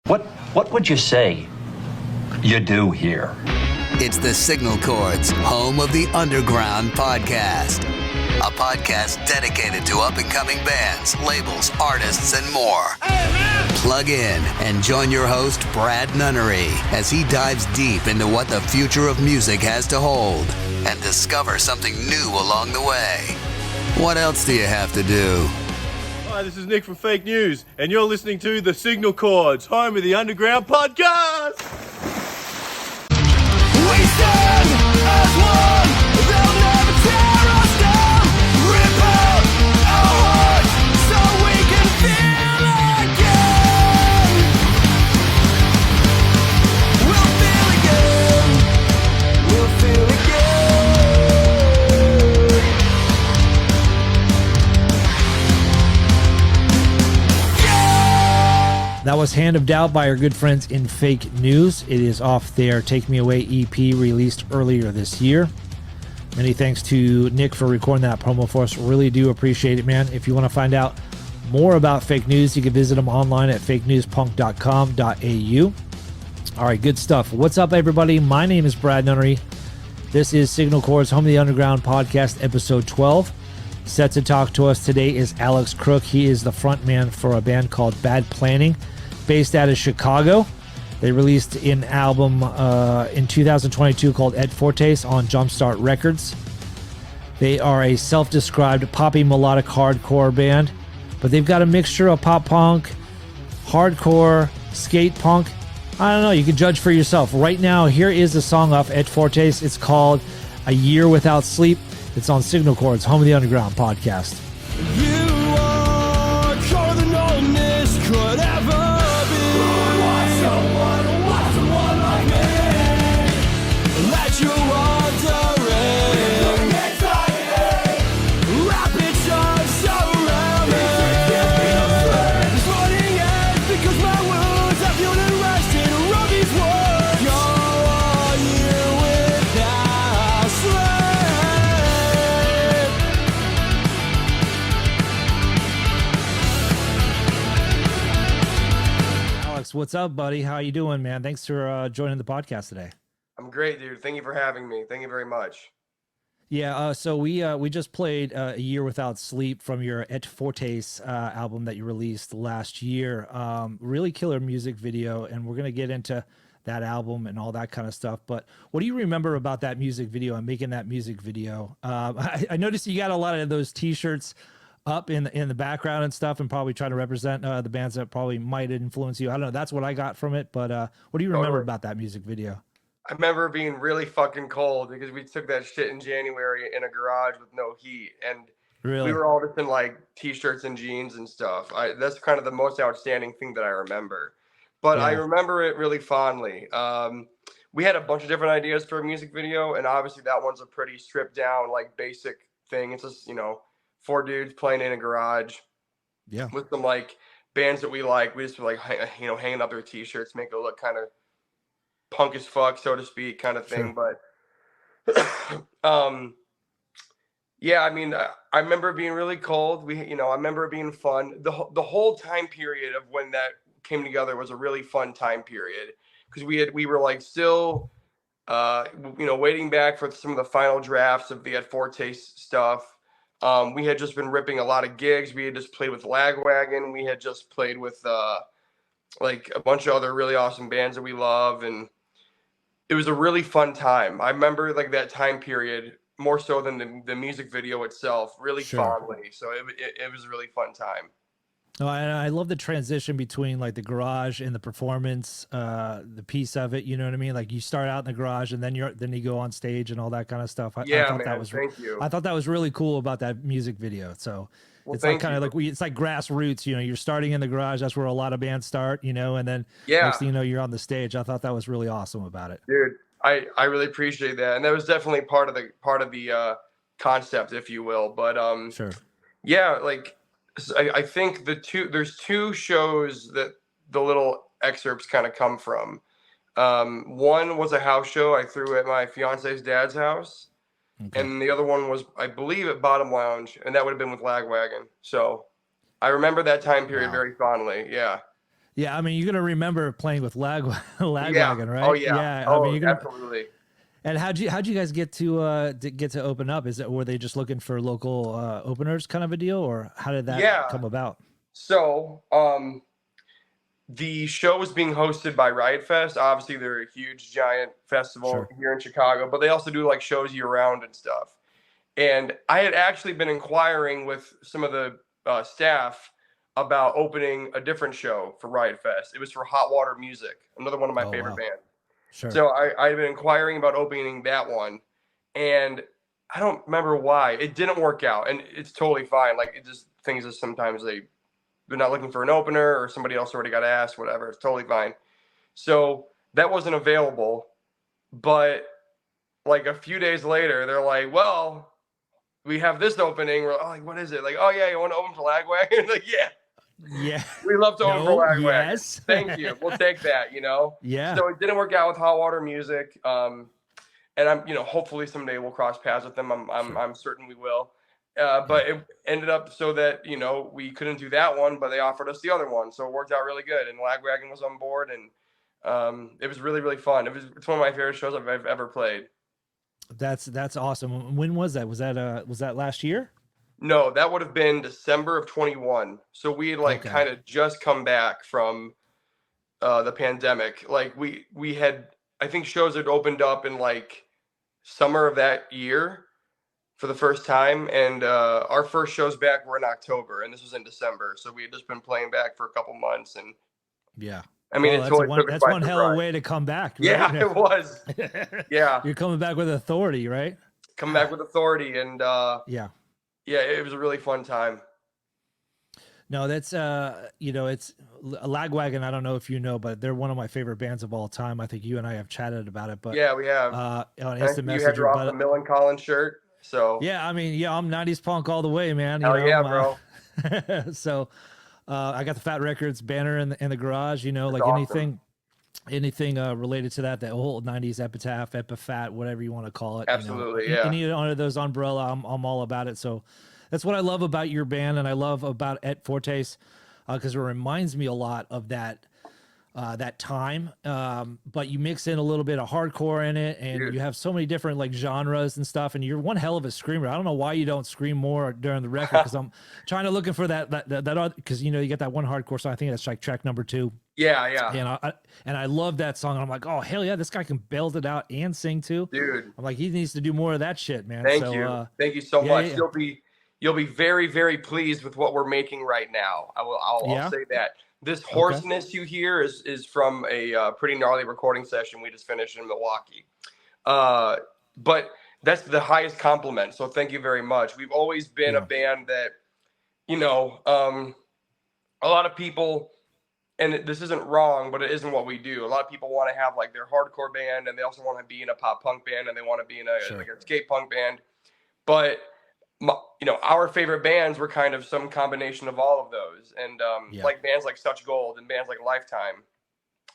What would you say you do here? It's the Signal Chords, home of the Underground podcast. A podcast dedicated to up-and-coming bands, labels, artists, and more. Plug in and join your host, Brad Nunnery, as he dives deep into what the future of music has to hold and discover something new along the way. What else do you have to do? Hi, this is Nick from Fake News, and you're listening to the Signal Chords, home of the Underground podcast. We stand as one, they'll never tear us down. Rip out our hearts so we can feel again. We'll feel again. We'll feel again. That was Hand of Doubt by our good friends in Fake News. It is off their Take Me Away EP released earlier this year. Many thanks to Nick for recording that promo for us. Really do appreciate it, man. If you want to find out more about Fake News, you can visit them online at fakenewspunk.com.au. All right, good stuff. What's up, everybody? My name is Brad Nunnery. This is Signal Chords, home of the Underground podcast, episode 12. Set to talk to us today is Alex Crook. He is the frontman for a band called Bad Planning, based out of Chicago. They released an album in 2022 called Et Fortes on Jumpstart Records. They are a self-described poppy melodic hardcore band, but they've got a mixture of pop punk, hardcore, skate punk. I don't know, you can judge for yourself. Right now, here is a song off Et Fortes. It's called A Year Without Sleep. It's on Signal Chords, home of the Underground podcast. You are colder than all this could ever be. Why someone like me let you wandering? Rapid shots around me. Floating edge because my wounds have healed and rested. Robbie's words. You're a year without sleep. What's up, buddy? How you doing, man? Thanks for joining the podcast today. I'm great, dude. Thank you for having me. Thank you very much. Yeah, so we just played A Year Without Sleep from your Et Fortes album that you released last year. Really killer music video, and we're going to get into that album and all that kind of stuff. But what do you remember about that music video and making that music video? I noticed you got a lot of those T-shirts up in the background and stuff, and probably trying to represent the bands that probably might influence you. I don't know. That's what I got from it. But what do you remember about that music video? I remember being really fucking cold because we took that shit in January in a garage with no heat, and Really? we were all just in like T-shirts and jeans and stuff. That's kind of the most outstanding thing that I remember. But I remember it really fondly. We had a bunch of different ideas for a music video, and obviously that one's a pretty stripped down, like basic thing. It's just, four dudes playing in a garage, with some like bands that we like. We just were like, hanging up their T-shirts, make it look kind of punk as fuck, so to speak, kind of thing. Sure. But, I remember it being really cold. I remember it being fun. The whole time period of when that came together was a really fun time period because we were like still, waiting back for some of the final drafts of the Et Fortes stuff. We had just been ripping a lot of gigs. We had just played with Lagwagon. We had just played with like a bunch of other really awesome bands that we love, and it was a really fun time. I remember like that time period more so than the music video itself, really fondly. So it was a really fun time. Oh, I love the transition between like the garage and the performance, the piece of it. You know what I mean? Like you start out in the garage and then you go on stage and all that kind of stuff. I thought man, that was, thank you. I thought that was really cool about that music video. So it's like kind of like it's like grassroots. You're starting in the garage. That's where a lot of bands start. And then next thing you know, you're on the stage. I thought that was really awesome about it, dude. I really appreciate that, and that was definitely part of the concept, if you will. But sure, yeah, like. I think there's two shows that the little excerpts kind of come from. One was a house show I threw at my fiance's dad's house. Okay. And the other one was, I believe, at Bottom Lounge, and that would have been with Lagwagon. So I remember that time period very fondly. Yeah. Yeah, I mean, you're gonna remember playing with Yeah. Lagwagon, right? Oh yeah. Yeah, I mean, Oh, you're gonna. absolutely. And how'd you guys get to open up? Were they just looking for local openers, kind of a deal, or how did that Yeah. come about? So, the show was being hosted by Riot Fest. Obviously, they're a huge, giant festival Sure. here in Chicago, but they also do like shows year round and stuff. And I had actually been inquiring with some of the staff about opening a different show for Riot Fest. It was for Hot Water Music, another one of my Oh favorite wow, bands. sure. So I had been inquiring about opening that one, and I don't remember why it didn't work out, and it's totally fine. Like it just things that sometimes they're not looking for an opener or somebody else already got asked, whatever. It's totally fine. So that wasn't available, but like a few days later, they're like, well, we have this opening. We're like, what is it? Like, oh yeah, you want to open for Lagwagon? Like, yeah, Yeah. we love to open for Lagwagon. Yes. Thank you. We'll take that, Yeah. So it didn't work out with Hot Water Music. And I'm, hopefully someday we'll cross paths with them. I'm certain we will. But it ended up so that, we couldn't do that one, but they offered us the other one. So it worked out really good. And Lagwagon was on board, and it was really, really fun. It's one of my favorite shows I've ever played. That's awesome. When was that? Was that last year? No, that would have been December of 21. So we had Okay. kind of just come back from the pandemic. Like we had, I think shows had opened up in like summer of that year for the first time, and our first shows back were in October, and this was in December. So we had just been playing back for a couple months, and Yeah. I mean, Well, it totally took us that's by one hell of a surprise. way to come back. Right? Yeah, it was. Yeah, You're coming back with authority, right? come back with authority, and Yeah. yeah, it was a really fun time. No, that's it's Lagwagon. I don't know if you know, but they're one of my favorite bands of all time. I think you and I have chatted about it, but Yeah, we have. on I Instant think you had Messenger. your off But the Millen Collins shirt, so yeah, I mean, yeah, I'm 90s punk all the way, man. hell yeah, bro. So I got the Fat Records banner in the garage, like awesome. anything related to that whole 90s epitaph, whatever you want to call it. Absolutely, yeah. Any under those umbrella, I'm all about it. So that's what I love about your band, and I love about Et Fortes, because it reminds me a lot of that time, but you mix in a little bit of hardcore in it, and Dude. you have so many different like genres and stuff, and you're one hell of a screamer. I don't know why you don't scream more during the record, because I'm trying to looking for that because you get that one hardcore song. I think that's like track number 2. Yeah. And I love that song. I'm like, oh hell yeah, this guy can belt it out and sing too. Dude, I'm like, he needs to do more of that shit, man. thank you. Thank you so yeah, much. yeah. You'll be very, very pleased with what we're making right now. I'll say that. This hoarseness you hear is from a pretty gnarly recording session we just finished in Milwaukee. But that's the highest compliment. So thank you very much. We've always been a band that, a lot of people, and this isn't wrong, but it isn't what we do. A lot of people want to have like their hardcore band, and they also want to be in a pop punk band, and they want to be in like a skate punk band. But our favorite bands were kind of some combination of all of those, and like bands like Such Gold and bands like Lifetime.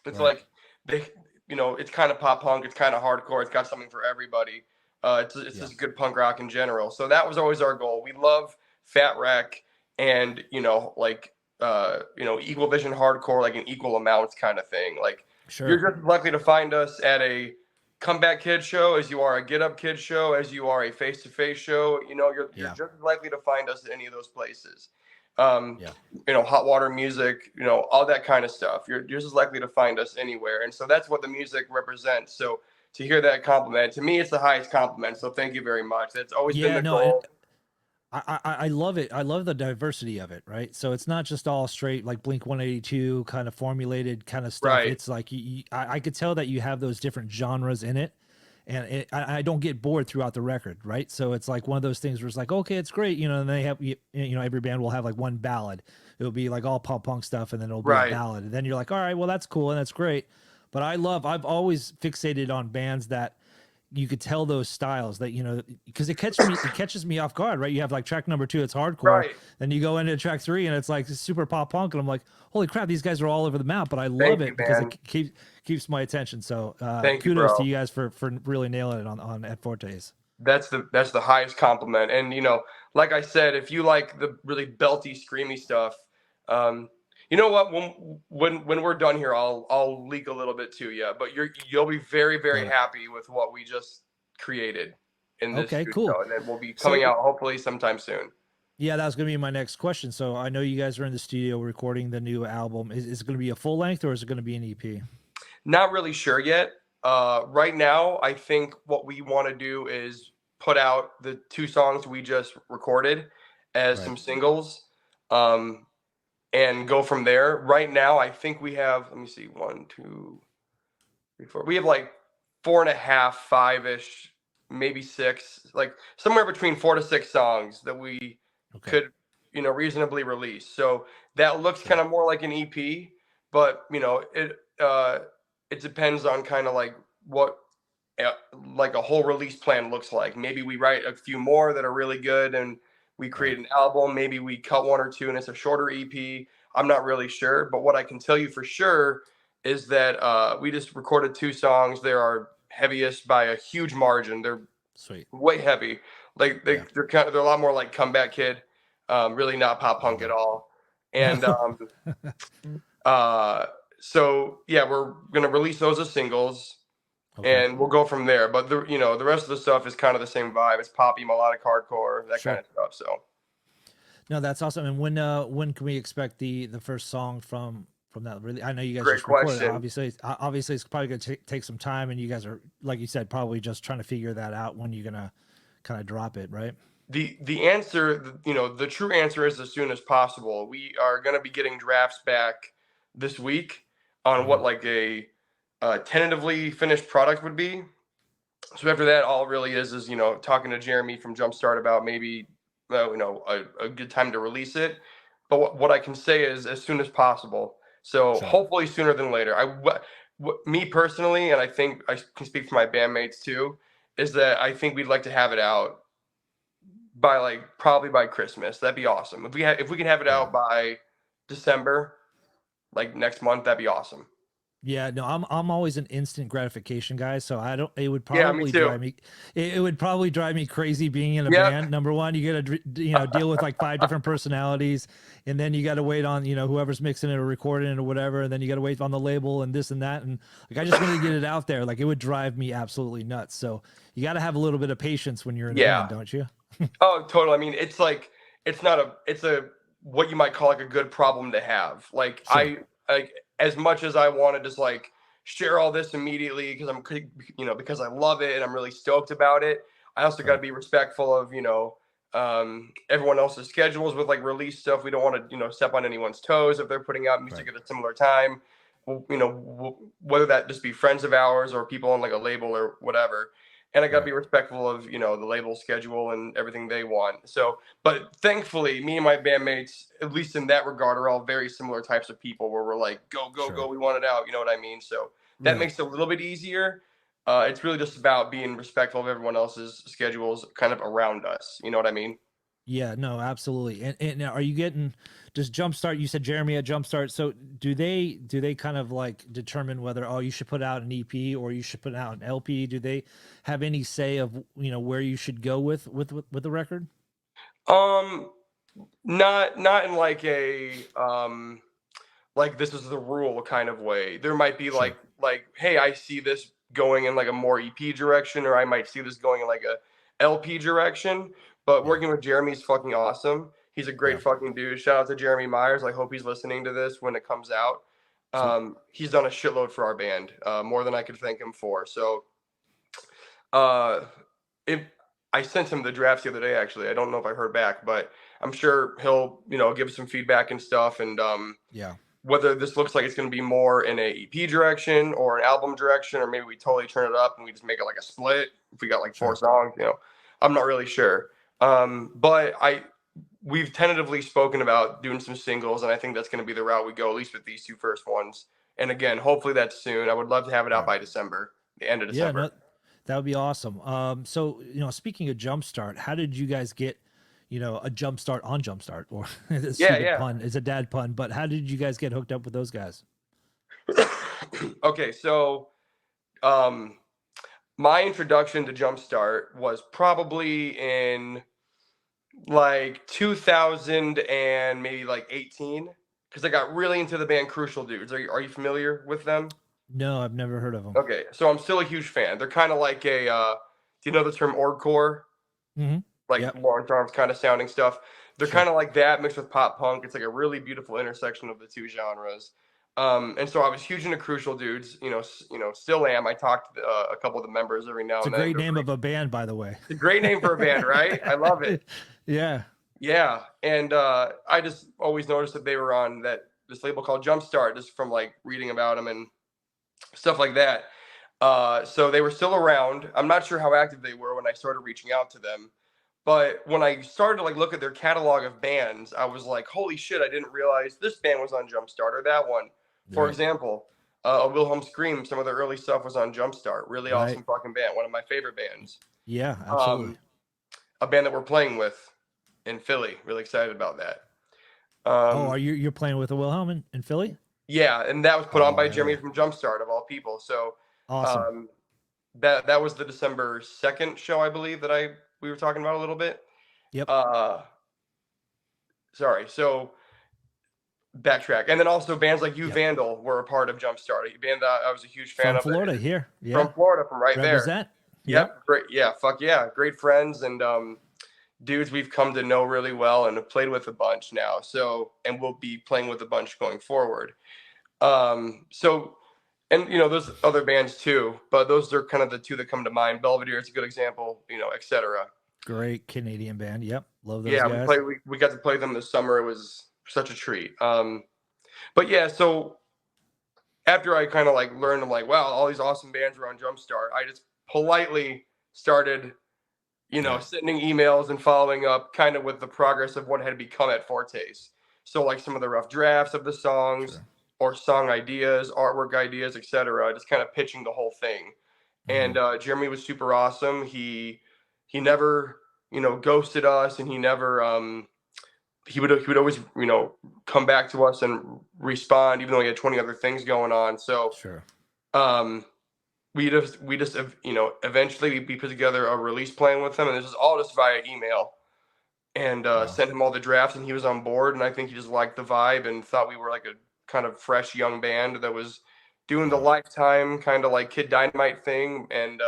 It's like they, it's kind of pop punk, it's kind of hardcore, it's got something for everybody. It's just good punk rock in general. So that was always our goal. We love Fat Wreck and Equal Vision hardcore, like in equal amounts kind of thing. Like you're just likely to find us at a Comeback Kid show as you are a Get Up Kid show, as you are a Face to Face show. You're just as likely to find us at any of those places. Hot Water Music, all that kind of stuff. You're just as likely to find us anywhere. And so that's what the music represents. So to hear that compliment, to me, it's the highest compliment. So thank you very much. That's always been the goal. I love it. I love the diversity of it, right? So it's not just all straight like Blink 182 kind of formulated kind of stuff. Right. It's like I could tell that you have those different genres in it, and I don't get bored throughout the record, right? So it's like one of those things where it's like, okay, it's great, and they have every band will have like one ballad. It'll be like all pop punk stuff, and then it'll be a ballad, and then you're like, all right, well that's cool and that's great. But I've always fixated on bands that you could tell those styles that because it catches me off guard, right? You have like track number 2, it's hardcore, then you go into track 3 and it's like super pop punk, and I'm like, holy crap, these guys are all over the map. But I love it because it keeps my attention. So kudos to you guys for really nailing it on Et Fortes. That's the highest compliment. And like I said, if you like the really belty, screamy stuff, You know what? When we're done here, I'll leak a little bit to you, but you'll be very, very happy with what we just created in this Okay, studio, cool. and it will be coming out hopefully sometime soon. Yeah, that was going to be my next question. So I know you guys are in the studio recording the new album. Is it going to be a full length or is it going to be an EP? Not really sure yet. Right now, I think what we want to do is put out the 2 songs we just recorded as some singles, and go from there. Right now, I think we have, let me see, 1, 2, 3, 4. We have like 4.5, 5-ish, maybe 6, like somewhere between 4 to 6 songs that we could, reasonably release. So that looks kind of more like an EP, but it depends on kind of like what like a whole release plan looks like. Maybe we write a few more that are really good and we create an album. Maybe we cut 1 or 2 and it's a shorter EP. I'm not really sure, but what I can tell you for sure is that we just recorded 2 songs. They are heaviest by a huge margin. They're way heavy. Like they're a lot more like Comeback Kid, really not pop punk at all. And so yeah, we're gonna release those as singles, and we'll go from there. But the rest of the stuff is kind of the same vibe. It's poppy, melodic, hardcore, that kind of stuff. So no, that's awesome. And when can we expect the first song from that? Really, I know you guys Great just recorded. question. Obviously, it's probably gonna take some time, and you guys are, like you said, probably just trying to figure that out when you're gonna kind of drop it, right? The answer, the true answer is as soon as possible. We are going to be getting drafts back this week on what like a tentatively finished product would be. So after that, all it really is talking to Jeremy from Jumpstart about maybe a good time to release it. But what I can say is as soon as possible. So hopefully sooner than later. Me personally, and I think I can speak for my bandmates too, is that I think we'd like to have it out by probably by Christmas. That'd be awesome. If we can have it out by December, like next month, that'd be awesome. Yeah, no, I'm always an instant gratification guy, so I don't. It would Me probably too. drive me. It would probably drive me crazy being in a band. Number one, you got to deal with like 5 different personalities, and then you got to wait on whoever's mixing it or recording it or whatever, and then you got to wait on the label and this and that, and like I just want to get it out there. Like it would drive me absolutely nuts. So you got to have a little bit of patience when you're in a band, don't you? Oh, totally. I mean, it's a what you might call like a good problem to have. Like as much as I want to just like share all this immediately because I love it and I'm really stoked about it, I also got to be respectful of everyone else's schedules with like release stuff. We don't want to step on anyone's toes if they're putting out music at a similar time. Whether that just be friends of ours or people on like a label or whatever. And I got to be respectful of, the label schedule and everything they want. So, but thankfully, me and my bandmates, at least in that regard, are all very similar types of people where we're like, go, we want it out. You know what I mean? So that makes it a little bit easier. It's really just about being respectful of everyone else's schedules kind of around us. You know what I mean? Yeah, no, absolutely. And now, are you getting, does Jumpstart, you said Jeremy at Jumpstart, so do they kind of like determine whether, you should put out an EP or you should put out an LP? Do they have any say of, where you should go with the record? Not in like a like this is the rule kind of way. There might be like hey, I see this going in like a more EP direction, or I might see this going in like a LP direction. But working with Jeremy's fucking awesome. He's a great fucking dude. Shout out to Jeremy Myers. I hope he's listening to this when it comes out. He's done a shitload for our band, more than I could thank him for. So if I sent him the drafts the other day, actually, I don't know if I heard back, but I'm sure he'll, give us some feedback and stuff. And whether this looks like it's going to be more in a EP direction or an album direction, or maybe we totally turn it up and we just make it like a split. If we got like 4 songs, I'm not really sure. But we've tentatively spoken about doing some singles, and I think that's going to be the route we go, at least with these 2 first ones. And again, hopefully that's soon. I would love to have it out by December, the end of December. Yeah, no, that would be awesome. So, speaking of Jumpstart, how did you guys get, a Jumpstart on Jumpstart? Or it's a pun, it's a dad pun, but how did you guys get hooked up with those guys? Okay, so my introduction to Jumpstart was probably in like 2000 and maybe like 18. because I got really into the band Crucial Dudes. Are you familiar with them? No, I've never heard of them. Okay, so I'm still a huge fan. They're kind of like a, do you know the term orgcore? Mm-hmm. Like Yep. Laurence Arms kind of sounding stuff. They're Sure. kind of like that mixed with pop punk. It's like a really beautiful intersection of the two genres. And so I was huge into Crucial Dudes. Still am. I talk to a couple of the members every now It's a and then. great name of a band, by the way. It's a great name for a band, right? I love it. Yeah. Yeah, and I just always noticed that they were on this label called Jumpstart, just from like reading about them and stuff like that. So they were still around. I'm not sure how active they were when I started reaching out to them, but when I started to like look at their catalog of bands, I was like, holy shit, I didn't realize this band was on Jumpstart or that one. For Right. example, a Wilhelm Scream, some of their early stuff was on Jumpstart. Really Right. awesome fucking band, one of my favorite bands. Yeah, absolutely. A band that we're playing with in Philly. Really excited about that. Are you're playing with a Wilhelm in Philly? Yeah, and that was put on by yeah. Jeremy from Jumpstart of all people. So Awesome. that was the December 2nd show, I believe, that we were talking about a little bit. Yep. Sorry. So backtrack, and then also bands like Yep. Vandal were a part of Jumpstart, a band that I was a huge fan From of. Florida here. Yeah. From Florida, from right there. Represent. Yep. Great. Yeah. Fuck yeah. Great friends and dudes we've come to know really well and have played with a bunch now. So, and we'll be playing with a bunch going forward. And there's other bands too, but those are kind of the two that come to mind. Belvedere is a good example, etc. Great Canadian band. Yep. Love those Yeah, guys. we got to play them this summer. It was such a treat. But yeah, so after I kind of like learned, I'm like, wow, all these awesome bands were on Jumpstart. I just politely started, sending emails and following up kind of with the progress of what had become at Fortes. So like some of the rough drafts of the songs. Sure. Or song ideas, artwork ideas, etc. Just kind of pitching the whole thing. Mm-hmm. And Jeremy was super awesome. He never, ghosted us, and he never he would always, come back to us and respond, even though he had 20 other things going on. So Sure. we just eventually we put together a release plan with him, and this is all just via email. And sent him all the drafts, and he was on board, and I think he just liked the vibe and thought we were like a kind of fresh young band that was doing the Lifetime kind of like Kid Dynamite thing, and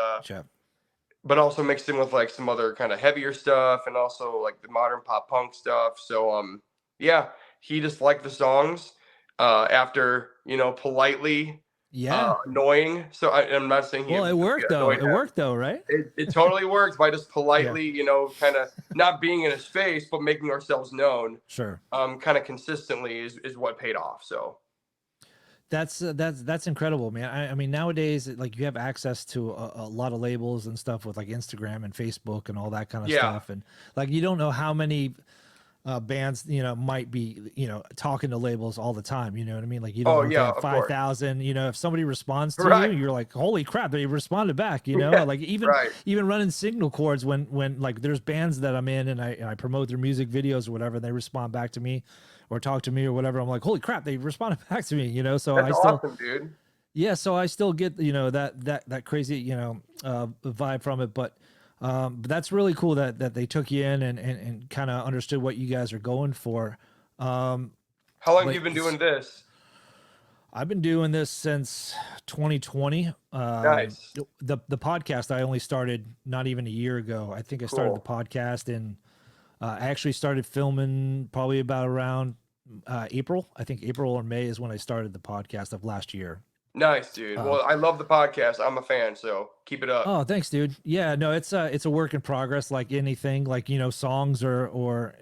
but also mixed in with like some other kind of heavier stuff and also like the modern pop punk stuff. So yeah, he just liked the songs after politely annoying. So I'm not saying it worked though. It worked though, right? It totally worked by just politely, kind of not being in his face, but making ourselves known. Sure. Kind of consistently is what paid off. So that's incredible, man. I mean, nowadays, like you have access to a lot of labels and stuff with like Instagram and Facebook and all that kind of stuff, and like you don't know how many bands might be talking to labels all the time. You know what I mean? Like you don't know if 5,000. If somebody responds to you, you're like, holy crap, they responded back. Like even running Signal Chords when like there's bands that I'm in and I promote their music videos or whatever, and they respond back to me or talk to me or whatever. I'm like, holy crap, they responded back to me. So that's I still awesome, dude. Yeah, so I still get that crazy vibe from it, but that's really cool that they took you in and kind of understood what you guys are going for. How long have you been doing this? I've been doing this since 2020. Nice. The podcast I only started not even a year ago. I think I started the podcast and I actually started filming probably about around April. I think April or May is when I started the podcast of last year. Nice, dude. Well, I love the podcast. I'm a fan, so keep it up. Oh, thanks, dude. Yeah, no, it's a work in progress, like anything, like songs or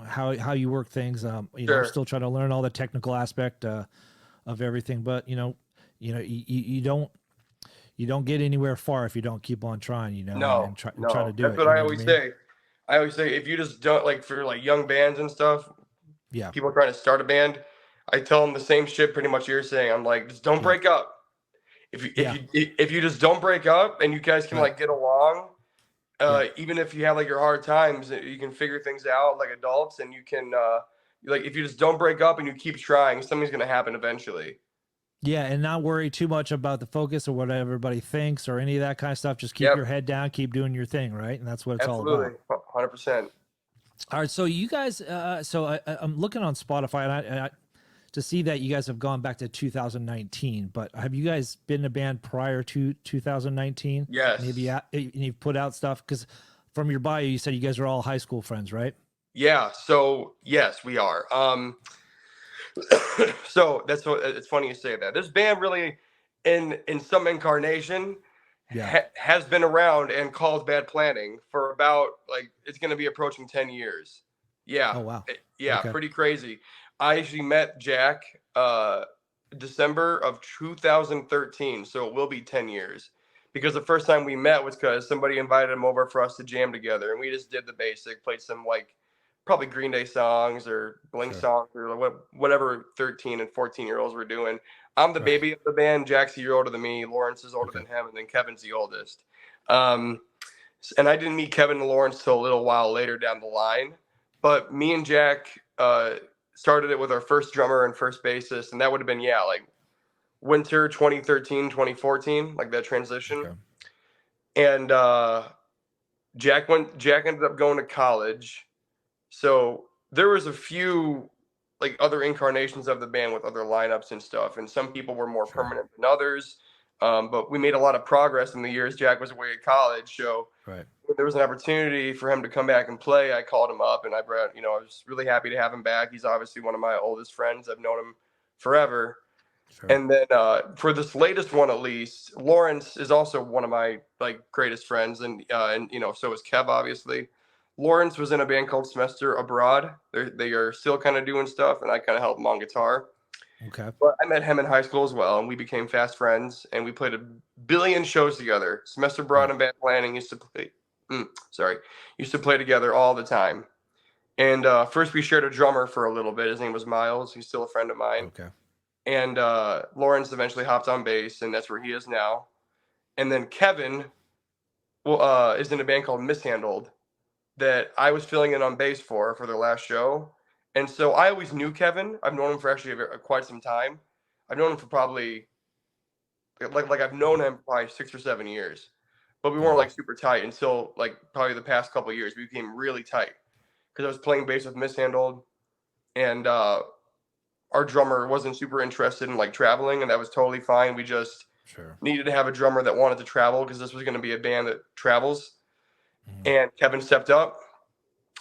how you work things. I'm still trying to learn all the technical aspect of everything, but you don't get anywhere far if you don't keep on trying. No, try to do That's it. what I always say. I always say if you just don't like for like young bands and stuff. Yeah. People trying to start a band. I tell them the same shit pretty much you're saying. I'm like, just don't break up. If you just don't break up and you guys can like get along, even if you have like your hard times, you can figure things out like adults, and you can like if you just don't break up and you keep trying, something's gonna happen eventually. Yeah, and not worry too much about the focus or what everybody thinks or any of that kind of stuff. Just keep your head down, keep doing your thing, right? And that's what it's all about. 100%. All right, so you guys, I'm looking on Spotify, and to see that you guys have gone back to 2019, but have you guys been a band prior to 2019? Yes. Maybe you've put out stuff, because from your bio, you said you guys are all high school friends, right? Yeah. So yes, we are. So that's what it's funny you say that. This band really, in some incarnation, has been around and called Bad Planning for about, like, it's going to be approaching 10 years. Yeah. Oh wow. Yeah, Okay. pretty crazy. I actually met Jack December of 2013, so it will be 10 years. Because the first time we met was because somebody invited him over for us to jam together, and we just did the basic, played some like probably Green Day songs or Blink songs or whatever 13 and 14-year-olds were doing. I'm the baby of the band. Jack's a year older than me. Laurence is older than him, and then Kevin's the oldest. And I didn't meet Kevin and Laurence till a little while later down the line. But me and Jack started it with our first drummer and first bassist, and that would have been, like winter 2013, 2014, like that transition. Okay. And Jack ended up going to college. So there was a few like other incarnations of the band with other lineups and stuff, and some people were more permanent than others. But we made a lot of progress in the years Jack was away at college. So when there was an opportunity for him to come back and play, I called him up, and I was really happy to have him back. He's obviously one of my oldest friends. I've known him forever. And then for this latest one, at least, Laurence is also one of my like greatest friends, and so is Kev, obviously. Laurence was in a band called Semester Abroad. They are still kind of doing stuff, and I kind of help him on guitar. Okay. But I met him in high school as well, and we became fast friends, and we played a billion shows together. Semester Abroad and Bad Planning used to play together all the time. And first we shared a drummer for a little bit. His name was Miles. He's still a friend of mine. Okay. And Laurence eventually hopped on bass, and that's where he is now. And then Kevin is in a band called Mishandled that I was filling in on bass for their last show. And so I always knew Kevin. I've known him for actually quite some time. I've known him for probably like I've known him for probably 6 or 7 years, but we weren't like super tight until like probably the past couple of years. We became really tight because I was playing bass with Mishandled, and our drummer wasn't super interested in like traveling, and that was totally fine. We just needed to have a drummer that wanted to travel because this was going to be a band that travels. And Kevin stepped up,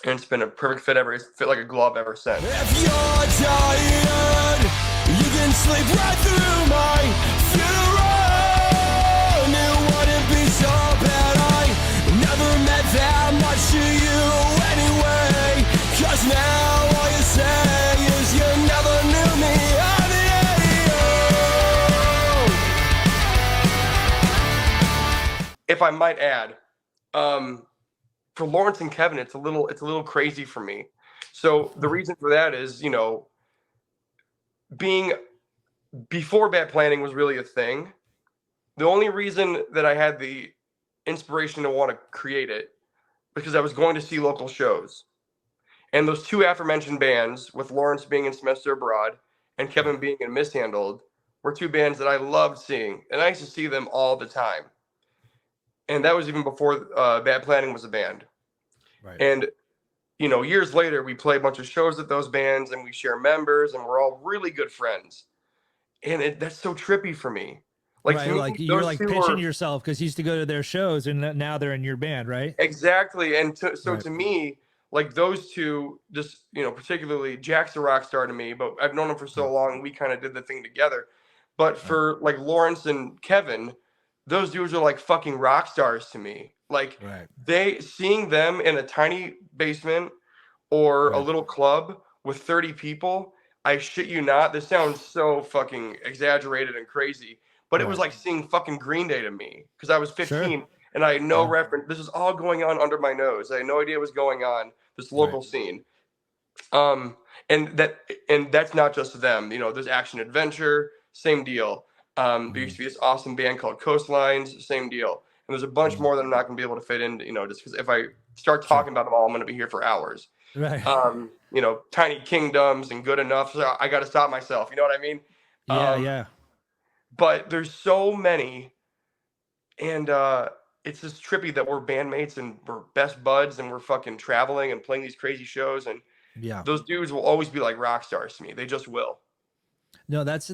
and it's been a perfect fit ever. It's fit like a glove ever since. If you're tired, you can sleep right through my funeral. And it wouldn't be so bad. I never meant that much to you anyway. 'Cause now all you say is you never knew me. If I might add, for Laurence and Kevin, it's a little crazy for me. So the reason for that is, being before Bad Planning was really a thing. The only reason that I had the inspiration to want to create it because I was going to see local shows. And those two aforementioned bands, with Laurence being in Semester Abroad and Kevin being in Mishandled, were two bands that I loved seeing. And I used to see them all the time. And that was even before Bad Planning was a band. Right. And, years later, we play a bunch of shows at those bands, and we share members, and we're all really good friends. And that's so trippy for me. Like, right, like you're like pitching yourself because you used to go to their shows, and now they're in your band, right? Exactly. And to me, like those two, just, particularly Jack's a rock star to me, but I've known him for so long, and we kind of did the thing together. But for like Laurence and Kevin, those dudes are like fucking rock stars to me. Like seeing them in a tiny basement or a little club with 30 people, I shit you not. This sounds so fucking exaggerated and crazy, but it was like seeing fucking Green Day to me because I was 15 and I had no reference. This is all going on under my nose. I had no idea what was going on, this local scene. And that's not just them. There's Action Adventure, same deal. There used to be this awesome band called Coastlines, same deal. And there's a bunch more that I'm not going to be able to fit in, just because if I start talking about them all, I'm going to be here for hours. Right. Tiny Kingdoms and Good Enough. So I got to stop myself. You know what I mean? Yeah. But there's so many. And it's just trippy that we're bandmates and we're best buds and we're fucking traveling and playing these crazy shows. And those dudes will always be like rock stars to me. They just will. No, that's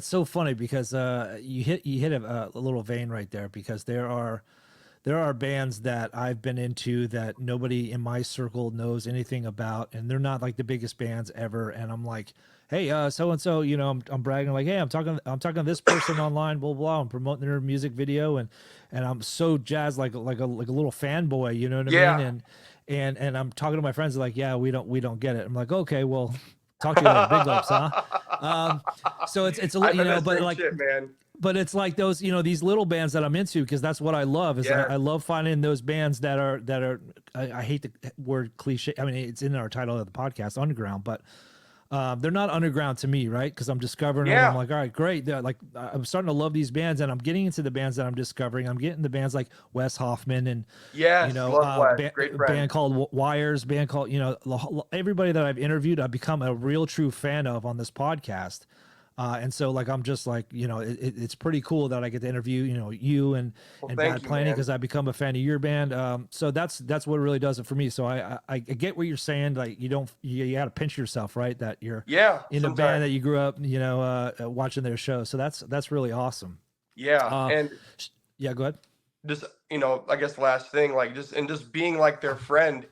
so funny because you hit a little vein right there, because there are bands that I've been into that nobody in my circle knows anything about, and they're not like the biggest bands ever. And I'm like, hey, so and so, I'm bragging like, hey, I'm talking to this person online, blah blah. I'm promoting their music video, and I'm so jazzed, like a little fanboy, you know what I mean? Yeah. And I'm talking to my friends like, yeah, we don't get it. I'm like, okay, well, talk to you later, big ups, huh? So it's a I little, bet that but same like, shit, man. but it's like those, these little bands that I'm into, because that's what I love. Is Yeah. I love finding those bands that are. I hate the word cliche. I mean, it's in our title of the podcast, underground, but they're not underground to me, right? Because I'm discovering them. Yeah. I'm like, all right, great. Like, I'm starting to love these bands, and I'm getting into the bands that I'm discovering. I'm getting the bands like Wes Hoffman, and Yes, love Wes. Great friend. band called Wires, band called everybody that I've interviewed, I've become a real true fan of on this podcast. And so, like, I'm just like, it's pretty cool that I get to interview, you and thank Bad you, Planning, man. because I become a fan of your band. So that's what really does it for me. So I get what you're saying. Like, you got to pinch yourself, right? That you're in a band that you grew up, watching their show. So that's really awesome. Yeah. And yeah, go ahead. just, I guess last thing, like just being like their friend,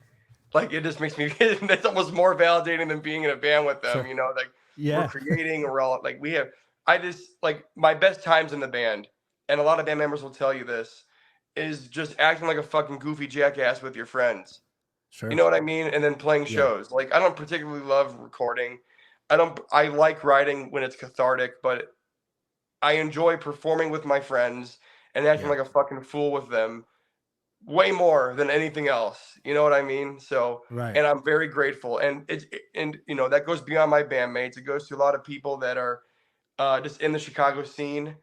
like it just makes me, it's almost more validating than being in a band with them, Sure. like Yeah. we're creating, we're all like, I just like my best times in the band, and a lot of band members will tell you this, is just acting like a fucking goofy jackass with your friends. Sure. You know what I mean? And then playing shows. Like, I don't particularly love recording. I like writing when it's cathartic, but I enjoy performing with my friends and acting like a fucking fool with them way more than anything else. You know what I mean? So, Right. and I'm very grateful. And that goes beyond my bandmates. It goes to a lot of people that are just in the Chicago scene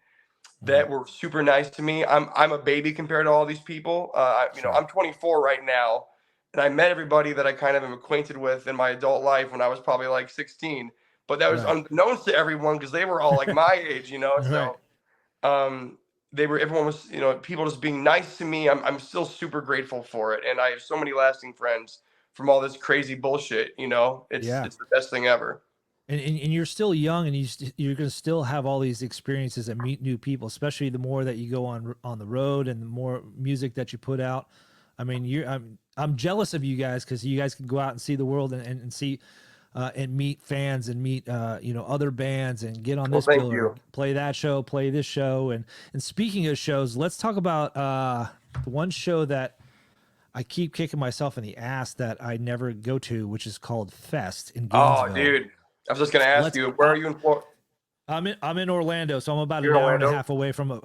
that were super nice to me. I'm a baby compared to all these people. I'm 24 right now, and I met everybody that I kind of am acquainted with in my adult life when I was probably like 16. But that was unbeknownst to everyone, because they were all like my age, So, everyone was, people just being nice to me. I'm still super grateful for it, and I have so many lasting friends from all this crazy bullshit. It's the best thing ever. And you're still young, and you're going to still have all these experiences and meet new people, especially the more that you go on the road and the more music that you put out. I mean, I'm jealous of you guys, because you guys can go out and see the world and see and meet fans and meet other bands and get on this bill, or play that show, play this show. And speaking of shows, let's talk about the one show that I keep kicking myself in the ass that I never go to, which is called Fest in Gainesville. Oh, dude. I was just going to ask you, where are you in Florida? I'm in Orlando, so I'm about an hour and a half away from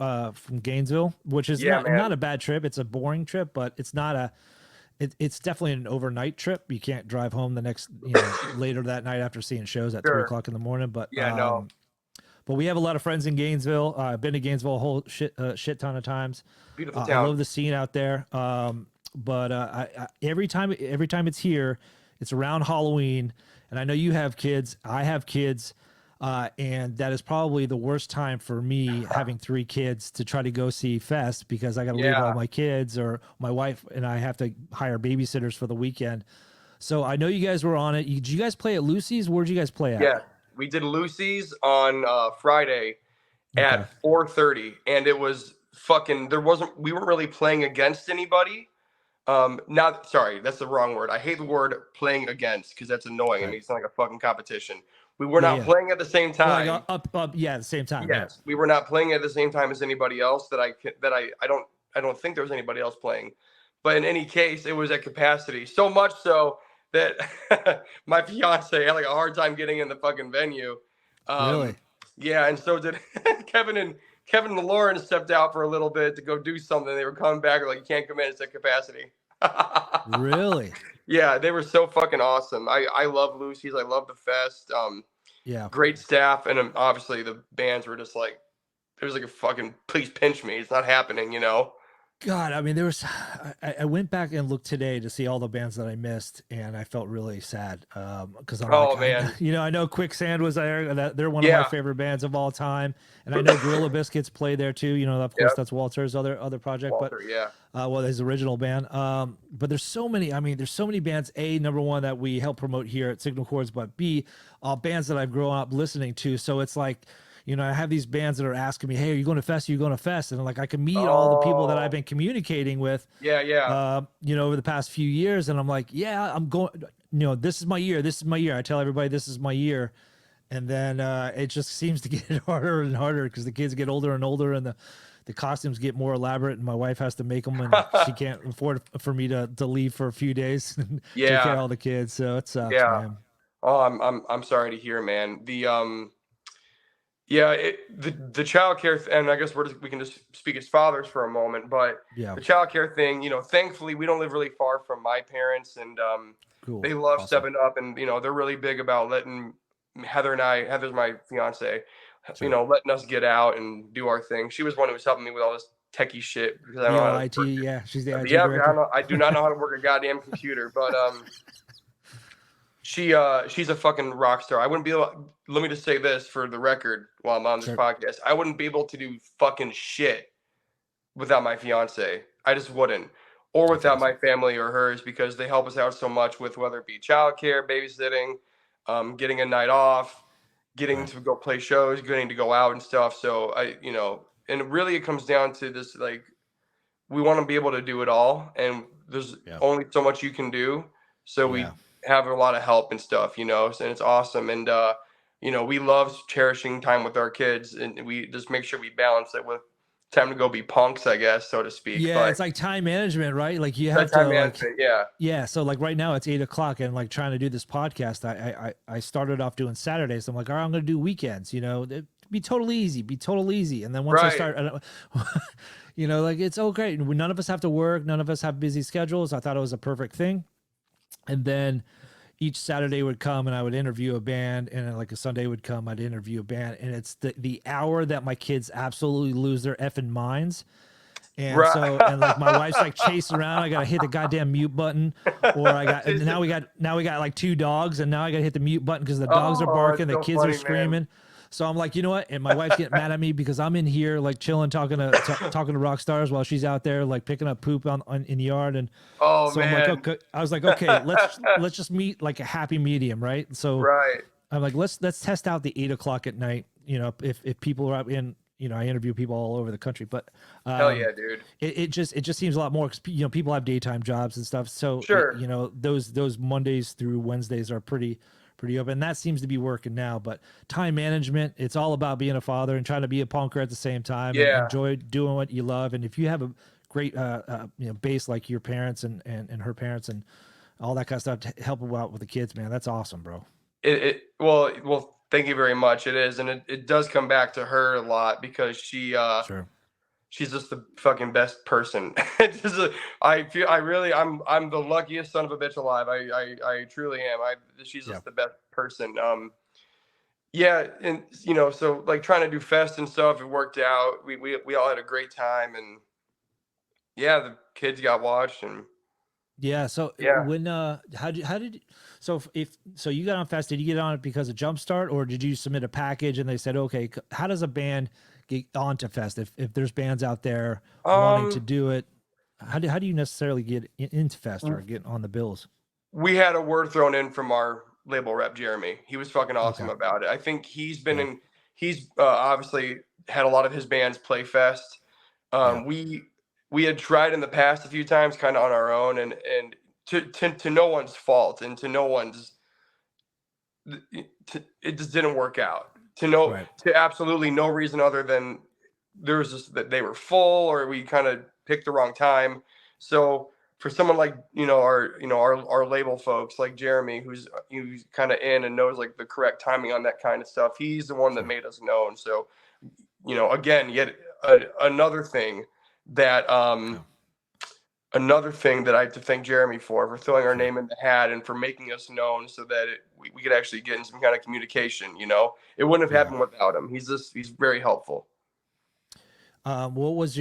Gainesville, which is not a bad trip. It's a boring trip, but it's not it's definitely an overnight trip. You can't drive home the next, later that night after seeing shows at 3 o'clock in the morning. But but we have a lot of friends in Gainesville. I've been to Gainesville a whole shit ton of times. Beautiful town. I love the scene out there. But I every time it's here, it's around Halloween. And I know you have kids. I have kids. And that is probably the worst time for me, having 3 kids, to try to go see Fest, because I got to leave all my kids, or my wife and I have to hire babysitters for the weekend. So I know you guys were on it. Did you guys play at Lucy's? Where'd you guys play at? Yeah, we did Lucy's on Friday at 4:30, and it was fucking. We weren't really playing against anybody. Sorry, that's the wrong word. I hate the word playing against, because that's annoying. I mean, it's not like a fucking competition. We were not playing at the same time. Like up, at the same time. Yes, we were not playing at the same time as anybody else I don't think there was anybody else playing. But in any case, it was at capacity. So much so that my fiance had like a hard time getting in the fucking venue. Really? Yeah, and so did Kevin and Laurence stepped out for a little bit to go do something. They were coming back, like, you can't come in, it's at capacity. Really? Yeah, they were so fucking awesome. I love Lucy's. I love the Fest. Great staff, and obviously the bands were just like, it was like a fucking, please pinch me. It's not happening, God, I mean, there was. I went back and looked today to see all the bands that I missed, and I felt really sad because I'm Oh like, man. I know Quicksand was there. They're one of my Yeah. favorite bands of all time, and I know Gorilla Biscuits play there too. Of course, Yep. that's Walter's other project, Walter, yeah. well, his original band. But there's so many. I mean, there's so many bands. A, number one, that we help promote here at Signal Chords, but B, bands that I've grown up listening to. So it's like, I have these bands that are asking me, "Hey, are you going to fest? Are you going to fest?" And like, I can meet all the people that I've been communicating with, Yeah. over the past few years, and I'm like, "Yeah, I'm going. This is my year. This is my year." I tell everybody, "This is my year," and then it just seems to get harder and harder because the kids get older and older, and the costumes get more elaborate, and my wife has to make them, and she can't afford for me to leave for a few days and take care of all the kids. So it sucks, man. Oh, I'm sorry to hear, man. The child care, and I guess we can just speak as fathers for a moment, but Yeah, the child care thing, thankfully we don't live really far from my parents, and cool. they love Awesome. stepping up, and they're really big about letting Heather's my fiance, Sure. letting us get out and do our thing. She was one who was helping me with all this techie shit because I don't know how to IT, work it. yeah, she's the IT Yeah, director. I do not know how to work a goddamn computer, but she's a fucking rock star. I wouldn't be able. Let me just say this for the record while I'm on this Sure. podcast. I wouldn't be able to do fucking shit without my fiance. I just wouldn't, or without my family or hers, because they help us out so much with whether it be childcare, babysitting, getting a night off, getting to go play shows, getting to go out and stuff. So and really it comes down to this, like, we want to be able to do it all, and there's only so much you can do. So we have a lot of help and stuff, and it's awesome. And we love cherishing time with our kids, and we just make sure we balance it with time to go be punks, I guess, so to speak. Yeah, but it's like time management, right? Like you have time to management, yeah. So like right now it's 8:00, and like trying to do this podcast, I started off doing Saturdays. I'm like, all right, I'm going to do weekends. It'd be totally easy. And then once I start, like it's great. None of us have to work. None of us have busy schedules. I thought it was a perfect thing. And then each Saturday would come and I would interview a band, and then like a Sunday would come, I'd interview a band, and it's the hour that my kids absolutely lose their effing minds. And so, and like my wife's like chasing around. I gotta hit the goddamn mute button, or now we got like 2 dogs, and now I gotta hit the mute button because the dogs are barking, the kids are screaming. Man. So I'm like, you know what? And my wife's getting mad at me because I'm in here like chilling, talking to rock stars while she's out there like picking up poop in the yard. And so man. I'm like, okay. I was like, okay, let's just meet like a happy medium, right? So I'm like, let's test out the 8:00 at night. If people are up in. I interview people all over the country, but hell yeah, dude. It just seems a lot more. People have daytime jobs and stuff, so sure. Those Mondays through Wednesdays are pretty open. And that seems to be working now. But time management, it's all about being a father and trying to be a punker at the same time. And enjoy doing what you love. And if you have a great base like your parents and her parents and all that kind of stuff to help out with the kids, man, that's awesome, bro. Well. Thank you very much. It is, and it does come back to her a lot because she's just the fucking best person. I'm the luckiest son of a bitch alive. I truly am. She's just the best person. And so like trying to do fest and stuff, it worked out. We all had a great time, and the kids got watched. And so when how did so you got on Fest, did you get on it because of Jumpstart, or did you submit a package and they said, okay, how does a band get onto Fest if there's bands out there wanting to do it? How do you necessarily get into Fest or get on the bills? We had a word thrown in from our label rep, Jeremy. He was fucking awesome about it. I think he's been he's obviously had a lot of his bands play Fest. We had tried in the past a few times kind of on our own, and to no one's fault, and to no one's, it just didn't work out. To absolutely no reason other than there was just that they were full, or we kind of picked the wrong time. So for someone like our label folks like Jeremy, who's kind of in and knows like the correct timing on that kind of stuff, he's the one that made us known. So again, yet another thing that I have to thank Jeremy for throwing our name in the hat and for making us known so that we could actually get in some kind of communication. It wouldn't have happened without him. He's very helpful. What was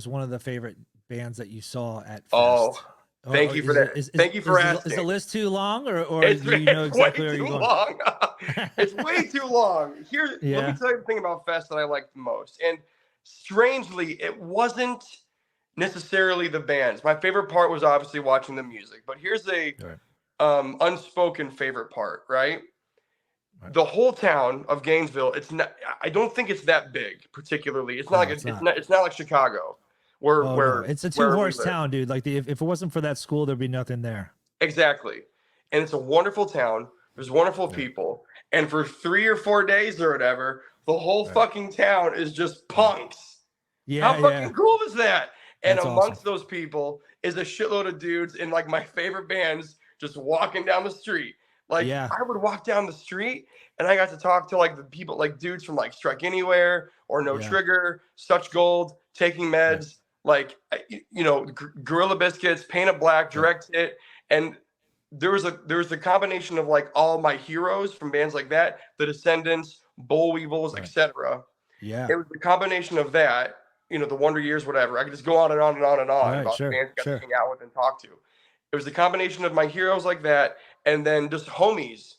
one of the favorite bands that you saw at Fest? Oh, thank Or you for is that. it- Thank you for asking. Is the list too long, or It's, do you know it's exactly way where too you're going? long. It's way too long. Here, let me Yeah. tell you the thing about Fest that I liked the most. And strangely, it wasn't necessarily the bands. My favorite part was obviously watching the music. But here's a Right. unspoken favorite part, right? Right. The whole town of Gainesville, it's not. I don't think it's that big, particularly. It's not No, like it's not. It's not like Chicago, where Oh where no, it's a where we two-horse live. town, dude. Like if it wasn't for that school, there'd be nothing there. Exactly. And it's a wonderful town. There's wonderful Right. people. And for 3 or 4 days or whatever, the whole Right. fucking town is just punks. Yeah, How fucking cool is that? And That's amongst awesome. those people is a shitload of dudes in like my favorite bands just walking down the street. Like Yeah. I would walk down the street and I got to talk to like the people, like dudes from like Strike Anywhere or No Yeah. Trigger, Such Gold, Taking Meds, like Gorilla Biscuits, Painted Black, Direct Hit, and there was a combination of like all my heroes from bands like that, The Descendants, Boll Weevils, Right. etc. Yeah. It was the combination of that, the Wonder Years, whatever. I could just go on and on and on and on Right, about sure, bands I got sure. to hang out with and talk to. It was the combination of my heroes like that, and then just homies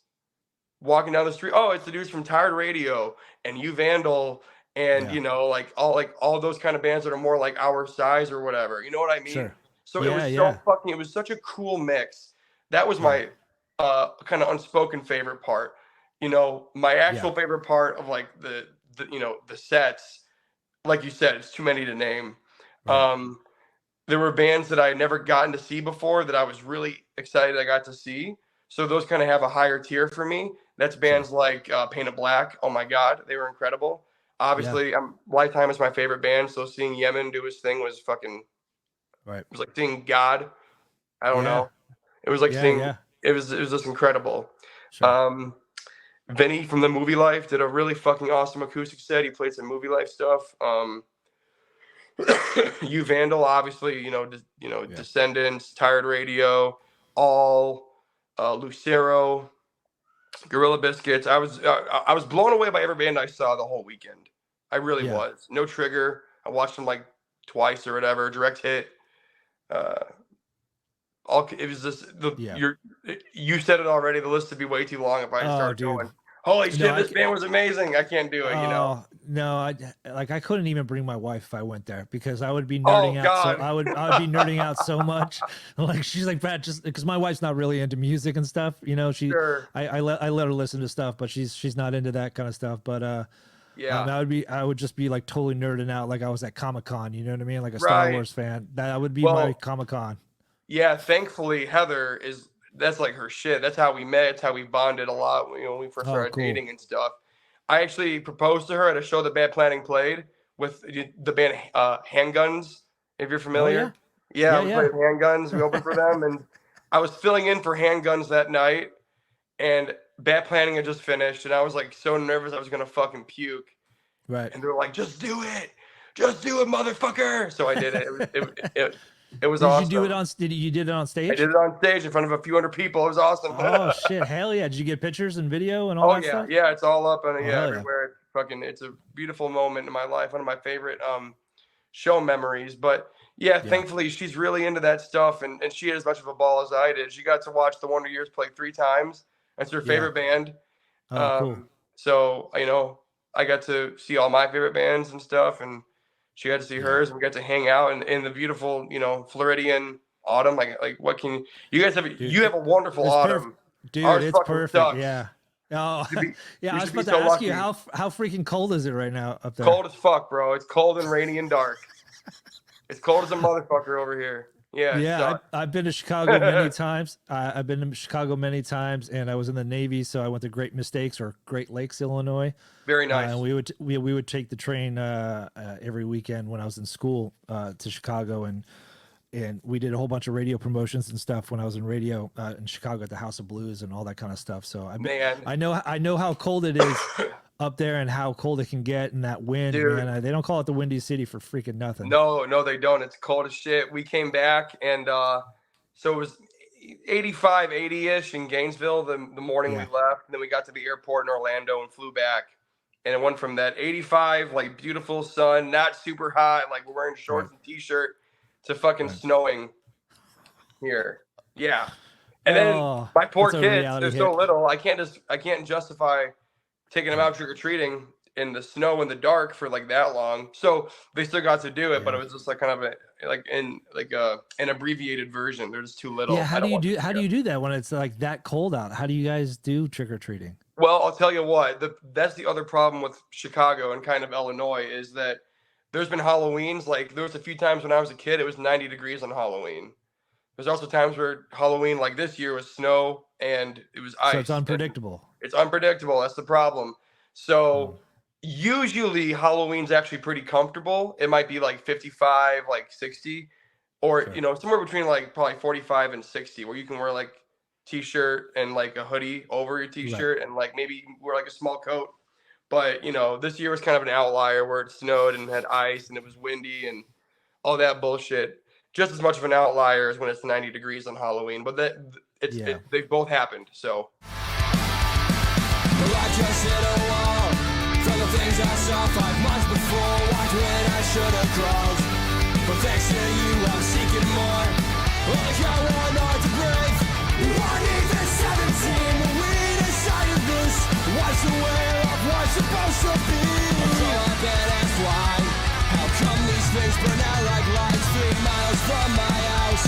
walking down the street. Oh, it's the dudes from Tired Radio and You Vandal, and Yeah. like all those kind of bands that are more like our size or whatever. You know what I mean? Sure. So it was it was such a cool mix. That was my kind of unspoken favorite part. My actual favorite part of like the sets, like you said, it's too many to name. Right. There were bands that I had never gotten to see before that I was really excited I got to see. So those kind of have a higher tier for me. That's bands like Painted Black. Oh my God, they were incredible. Obviously, Lifetime is my favorite band. So seeing Yemen do his thing was fucking. Right. It was like seeing God. I don't know. It was like seeing. Yeah. It was just incredible. Sure. Vinny from the Movie Life did a really fucking awesome acoustic set. He played some Movie Life stuff. You Vandal, obviously, Descendants, Tired Radio, All, Lucero, Gorilla Biscuits. I was blown away by every band I saw the whole weekend. I really was. No Trigger. I watched them like twice or whatever. Direct Hit. It was just you said it already. The list would be way too long if I start going. Holy shit, this band was amazing. I can't do it, No, I couldn't even bring my wife if I went there because I would be nerding out. So I would be nerding out so much. Like she's like, Brad, just because my wife's not really into music and stuff. I let her listen to stuff, but she's not into that kind of stuff. But I would just be like totally nerding out, like I was at Comic-Con. You know what I mean? Like a Star Wars fan. That would be my Comic-Con. Yeah, thankfully Heather that's like her shit. That's how we met. It's how we bonded a lot when we first started dating and stuff. I actually proposed to her at a show that Bad Planning played with the band Handguns, if you're familiar. We played Handguns. We opened for them, and I was filling in for Handguns that night, and Bad Planning had just finished, and I was like so nervous I was gonna fucking puke. Right. And they were like, "Just do it, motherfucker!" So I did it. It was awesome. Did you did it on stage? I did it on stage in front of a few hundred people. It was awesome. Oh shit! Hell yeah! Did you get pictures and video and all that stuff? Yeah, it's all up and everywhere. It's a beautiful moment in my life. One of my favorite show memories. But thankfully she's really into that stuff, and she had as much of a ball as I did. She got to watch the Wonder Years play 3 times. That's her favorite band. Cool. So I got to see all my favorite bands and stuff, and she got to see hers, and we got to hang out in the beautiful, Floridian autumn. Like what can you guys have? Dude, you have a wonderful autumn. Dude, Ours it's perfect. Sucks. Yeah. Oh, I was about to so ask lucky. you how freaking cold is it right now up there? Cold as fuck, bro. It's cold and rainy and dark. It's cold as a motherfucker over here. Yeah. I've been to Chicago many times. I've been to Chicago many times, and I was in the Navy, so I went to Great Mistakes or Great Lakes, Illinois. Very nice. And we would take the train every weekend when I was in school to Chicago, and we did a whole bunch of radio promotions and stuff when I was in radio in Chicago at the House of Blues and all that kind of stuff. So I know how cold it is up there and how cold it can get, and that wind. Dude, man, they don't call it the Windy City for freaking nothing. No, they don't. It's cold as shit. We came back, and so it was 85, 80-ish in Gainesville the morning we left. And then we got to the airport in Orlando and flew back. And it went from that 85, like beautiful sun, not super hot, like we're wearing shorts and t-shirt, to fucking snowing here. Yeah. And then Oh, my poor that's a kids, reality they're hit. so little. I can't justify taking them out trick-or-treating in the snow in the dark for like that long. So they still got to do it, but it was just like kind of an abbreviated version. They're just too little. Yeah, how do you do that when it's like that cold out? How do you guys do trick-or-treating? Well, I'll tell you what, that's the other problem with Chicago and kind of Illinois is that there's been Halloweens. Like there was a few times when I was a kid, it was 90 degrees on Halloween. There's also times where Halloween, like this year, was snow and it was ice. So it's unpredictable. It's unpredictable. That's the problem. So usually Halloween's actually pretty comfortable. It might be like 55, like 60, or somewhere between like probably 45 and 60, where you can wear like t-shirt and like a hoodie over your t-shirt and like maybe wear like a small coat. But this year was kind of an outlier where it snowed and had ice and it was windy and all that bullshit. Just as much of an outlier as when it's 90 degrees on Halloween, but they both happened. So I just hit a wall from the things I saw 5 months before. Walked when I should have crawled, but thanks to you, I'm seeking more. Like I want more to breathe. One even 17 when we decided this was the way of what's supposed to be. I call up and ask why. How come these things burn out like lights 3 miles from my house?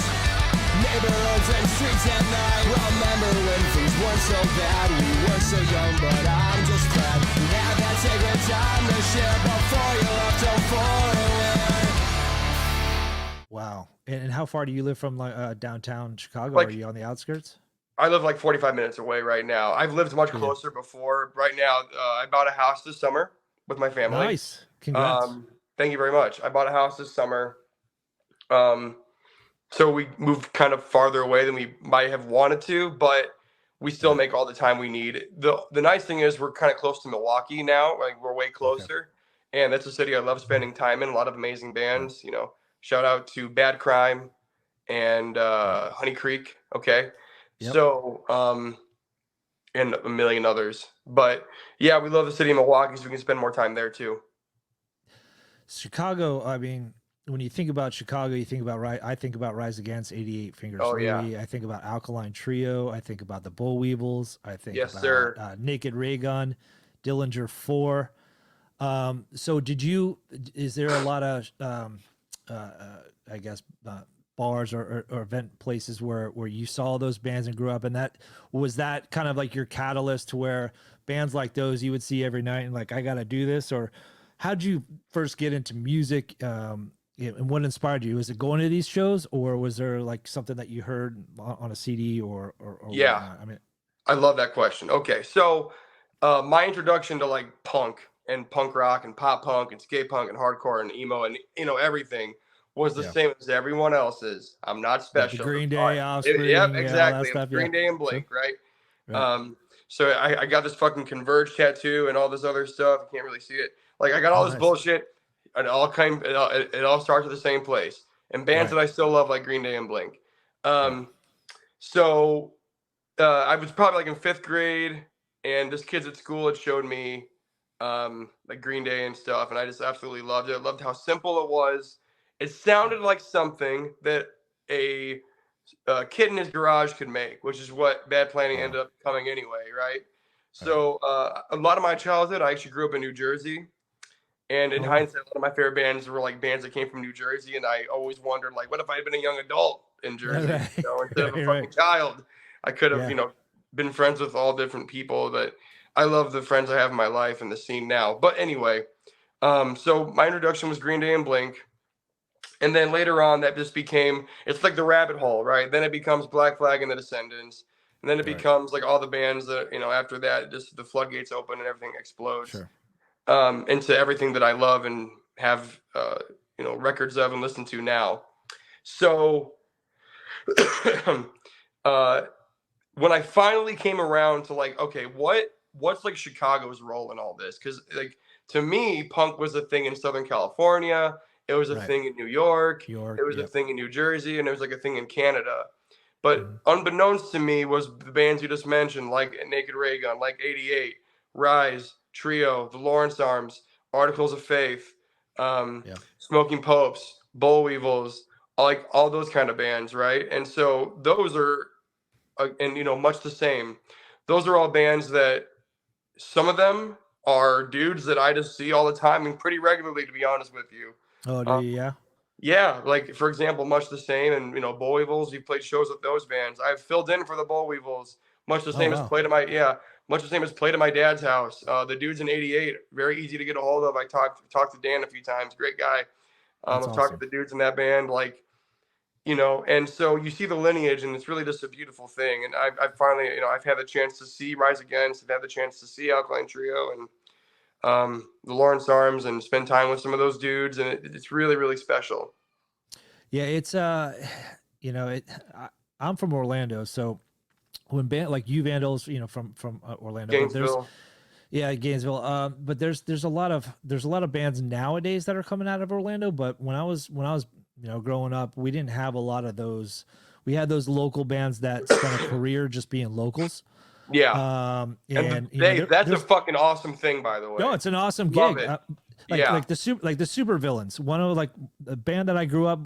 Neighborhoods and streets at night. Remember when things weren't so bad? We were so young, but I'm just glad we had that sacred time to share before you left so forward. Wow. And how far do you live from downtown Chicago? Like, are you on the outskirts? I live like 45 minutes away right now. I've lived much closer before. Right now, I bought a house this summer with my family. Nice. Congrats. Thank you very much. I bought a house this summer. So we moved kind of farther away than we might have wanted to, but we still make all the time we need. The nice thing is we're kind of close to Milwaukee now. Like we're way closer. And that's a city I love spending time in. A lot of amazing bands, shout out to Bad Crime and Honey Creek. Okay. Yep. So, and a million others, but yeah, we love the city of Milwaukee, so we can spend more time there too. Chicago, I mean, when you think about Chicago, you think about I think about Rise Against, 88 Fingers Louie. Yeah. I think about Alkaline Trio. I think about the Bull Weevils. I think about Naked Ray Gun, Dillinger 4. So is there a lot of, I guess, bars or event places where you saw those bands and grew up, and was that kind of like your catalyst to where bands like those you would see every night and like, I got to do this? Or how'd you first get into music? And what inspired you? Was it going to these shows, or was there like something that you heard on a CD or yeah, whatnot? I mean, I love that question. Okay. So, my introduction to like punk and punk rock and pop punk and skate punk and hardcore and emo and, everything was the same as everyone else's. I'm not special. Like the Green Day, Offspring. Yep, exactly. Stuff, Green Day and Blink, right? So I got this fucking Converge tattoo and all this other stuff. You can't really see it. Like I got all this bullshit, and it all starts at the same place. And bands that I still love, like Green Day and Blink. So I was probably like in 5th grade, and this kids at school had showed me like Green Day and stuff, and I just absolutely loved it. I loved how simple it was. It sounded like something that a kid in his garage could make, which is what Bad Planning ended up becoming anyway, right? So a lot of my childhood, I actually grew up in New Jersey. And in hindsight, a lot of my favorite bands were like bands that came from New Jersey. And I always wondered, like, what if I had been a young adult in Jersey? Instead of a fucking child, I could have, been friends with all different people. But I love the friends I have in my life and the scene now. But anyway, so my introduction was Green Day and Blink. And then later on, that just became, it's like the rabbit hole, right? Then it becomes Black Flag and the Descendants. And then it becomes like all the bands that, after that, just the floodgates open and everything explodes into everything that I love and have, records of and listen to now. So when I finally came around to like, okay, what's like Chicago's role in all this? Because like, to me, punk was a thing in Southern California. It was a thing in New York. It was a thing in New Jersey, and it was like a thing in Canada. But unbeknownst to me was the bands you just mentioned, like Naked Ray Gun, like 88, Rise, Trio, the Laurence Arms, Articles of Faith, Smoking Popes, Bull Weevils, like all those kind of bands, right? And so those are, and much the same. Those are all bands that some of them are dudes that I just see all the time and pretty regularly, to be honest with you. Oh, do Um, you? Yeah. yeah, like for example, much the same, and Boll Weevils. You've played shows with those bands. I've filled in for the Boll Weevils. Much the Oh, same as wow. played at much the same as played at my dad's house. The dude's in '88, very easy to get a hold of. I talked to Dan a few times, great guy. That's I've talked to awesome. the dudes in that band, like and so you see the lineage, and it's really just a beautiful thing. And I've finally, I've had the chance to see Rise Against, I've had the chance to see Alkaline Trio and the Laurence Arms, and spend time with some of those dudes, and it's really, really special. Yeah, it's I'm from Orlando, so when band like you Vandals, from Orlando, but there's Gainesville. Gainesville. But there's a lot of bands nowadays that are coming out of Orlando. But when I was growing up, we didn't have a lot of those. We had those local bands that spent a career just being locals. Yeah. And That's a fucking awesome thing, by the way. no, it's an awesome Love gig. it. Like the super villains. One of like the band that I grew up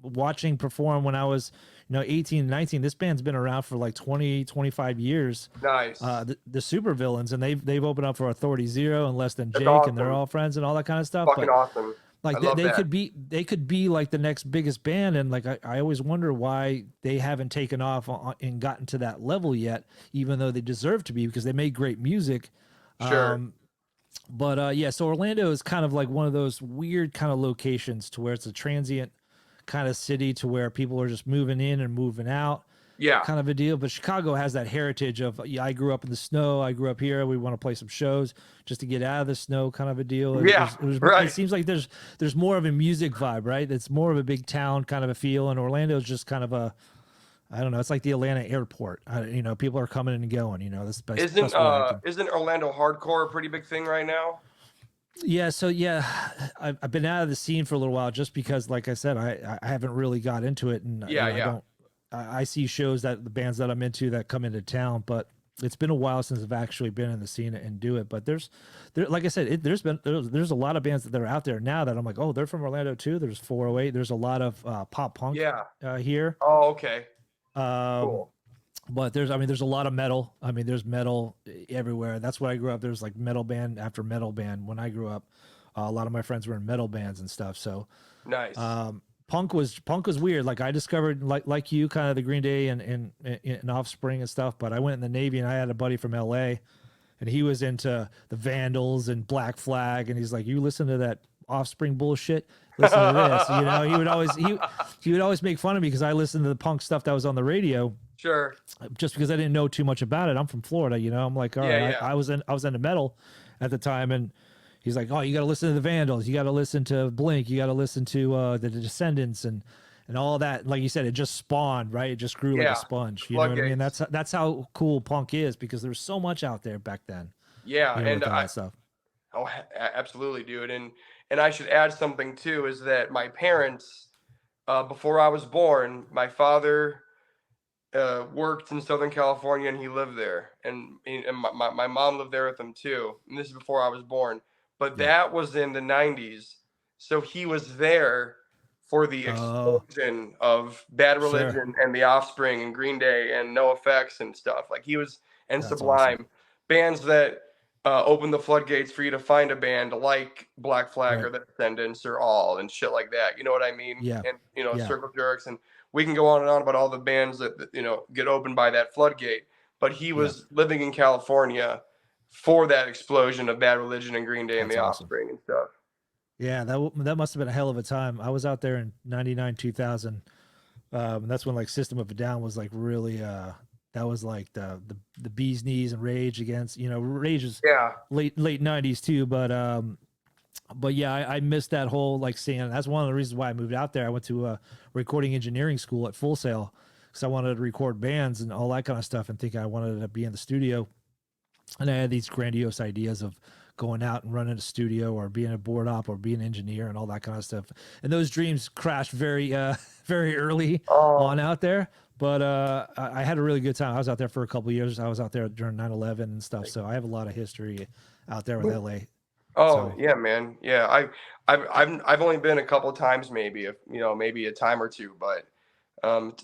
watching perform when I was 18, 19. This band's been around for like 20, 25 years. Nice. The super villains, and they've opened up for Authority Zero and Less Than That's Jake, awesome. and they're all friends and all that kind of stuff. Fucking But awesome. like I love they that. could be like the next biggest band, and like I always wonder why they haven't taken off and gotten to that level yet, even though they deserve to be, because they make great music. Sure. But yeah, so Orlando is kind of like one of those weird kind of locations to where it's a transient kind of city to where people are just moving in and moving out. Yeah. Kind of a deal. But Chicago has that heritage of, yeah, I grew up in the snow. I grew up here. We want to play some shows just to get out of the snow, kind of a deal. Right. It seems like there's more of a music vibe, right? It's more of a big town kind of a feel. And Orlando is just kind of a, I don't know. It's like the Atlanta airport. People are coming and going. This Isn't Orlando hardcore a pretty big thing right now? Yeah. So yeah, I've been out of the scene for a little while just because, like I said, I haven't really got into it, and I see shows that the bands that I'm into that come into town, but it's been a while since I've actually been in the scene and do it. But like I said, there's a lot of bands that are out there now that I'm like, oh, they're from Orlando too. There's 408. There's a lot of pop punk here. Oh, okay. Cool. But there's a lot of metal. I mean, there's metal everywhere. That's what I grew up. There's like metal band after metal band when I grew up. A lot of my friends were in metal bands and stuff. So nice. Punk was weird. Like I discovered like you, kind of the Green Day and Offspring and stuff. But I went in the Navy, and I had a buddy from LA, and he was into the Vandals and Black Flag, and he's like, "You listen to that Offspring bullshit? Listen to this." He would always make fun of me because I listened to the punk stuff that was on the radio. Sure. Just because I didn't know too much about it. I'm from Florida, I'm like, all right. I was into metal at the time, and he's like, oh, you got to listen to the Vandals, you got to listen to Blink, you got to listen to the Descendants and all that. Like you said, it just spawned, right? It just grew like a sponge. You know what I mean? That's how cool punk is, because there's so much out there back then. Yeah, and stuff. Oh, absolutely, dude. And I should add something too, is that my parents, before I was born, my father worked in Southern California, and he lived there, and my mom lived there with him too. And this is before I was born, but that was in the 90s, so he was there for the explosion of Bad Religion and The Offspring and Green Day and NoFX and stuff. Like he was, and That's Sublime, awesome. bands that opened the floodgates for you to find a band like Black Flag or the Descendants or All and shit like that. You know what I mean? Yeah. And Circle Jerks, and we can go on and on about all the bands that get opened by that floodgate. But he was living in California for that explosion of Bad Religion and Green Day and The Offspring and stuff. Yeah, that must have been a hell of a time. I was out there in 99, 2000. That's when like System of a Down was like really that was like the bee's knees and Rage Against, Rage is late 90s too, but yeah, I missed that whole like scene. That's one of the reasons why I moved out there. I went to a recording engineering school at Full Sail because I wanted to record bands and all that kind of stuff, and think I wanted to be in the studio. And I had these grandiose ideas of going out and running a studio or being a board op or being an engineer and all that kind of stuff. And those dreams crashed very, very early on out there. But I had a really good time. I was out there for a couple of years. I was out there during 9/11 and stuff. So I have a lot of history out there with LA. Oh So yeah, man. Yeah, I've only been a couple of times, maybe if maybe a time or two, but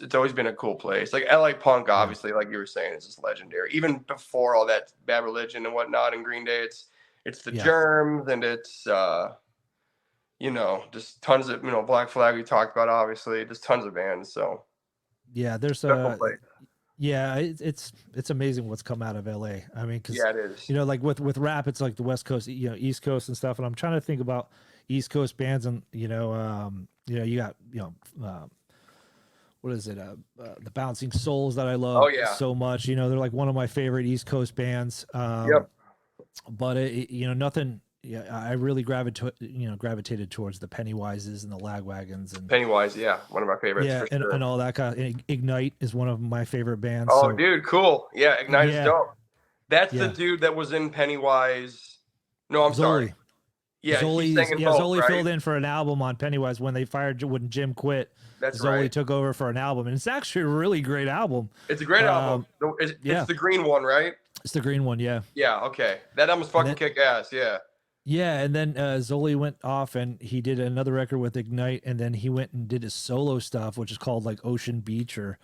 it's always been a cool place. Like LA Punk, yeah, obviously, like you were saying, is just legendary. Even before all that Bad Religion and whatnot, and Green Day, it's the yeah, Germs, and it's just tons of Black Flag we talked about, obviously, just tons of bands. So yeah. There's special place. yeah, it's amazing what's come out of LA. I mean, because Yeah, it is. like with rap, it's like the West Coast, East Coast and stuff. And I'm trying to think about East Coast bands, and you got what is it? The Bouncing Souls that I love Oh yeah. so much. They're like one of my favorite East Coast bands. Yep. But nothing. Yeah, I really gravitated towards the Pennywises and the Lagwagons and Pennywise, yeah, one of my favorites yeah, for sure. and all that kind of. Ignite is one of my favorite bands. Oh, So dude, cool. Yeah, Ignite is yeah, dope. That's the yeah. dude that was in Pennywise. No, I'm sorry. Zoli. Yeah, he sang in Yeah, both, Zoli right? filled in for an album on Pennywise when Jim quit. That's Zoli right. took over for an album, and it's actually a really great album. It's a great album. yeah. It's the green one, right? It's the green one, yeah. Yeah, okay. That album's fucking kick ass, yeah. Yeah, and then Zoli went off and he did another record with Ignite, and then he went and did his solo stuff, which is called like Ocean Beach, or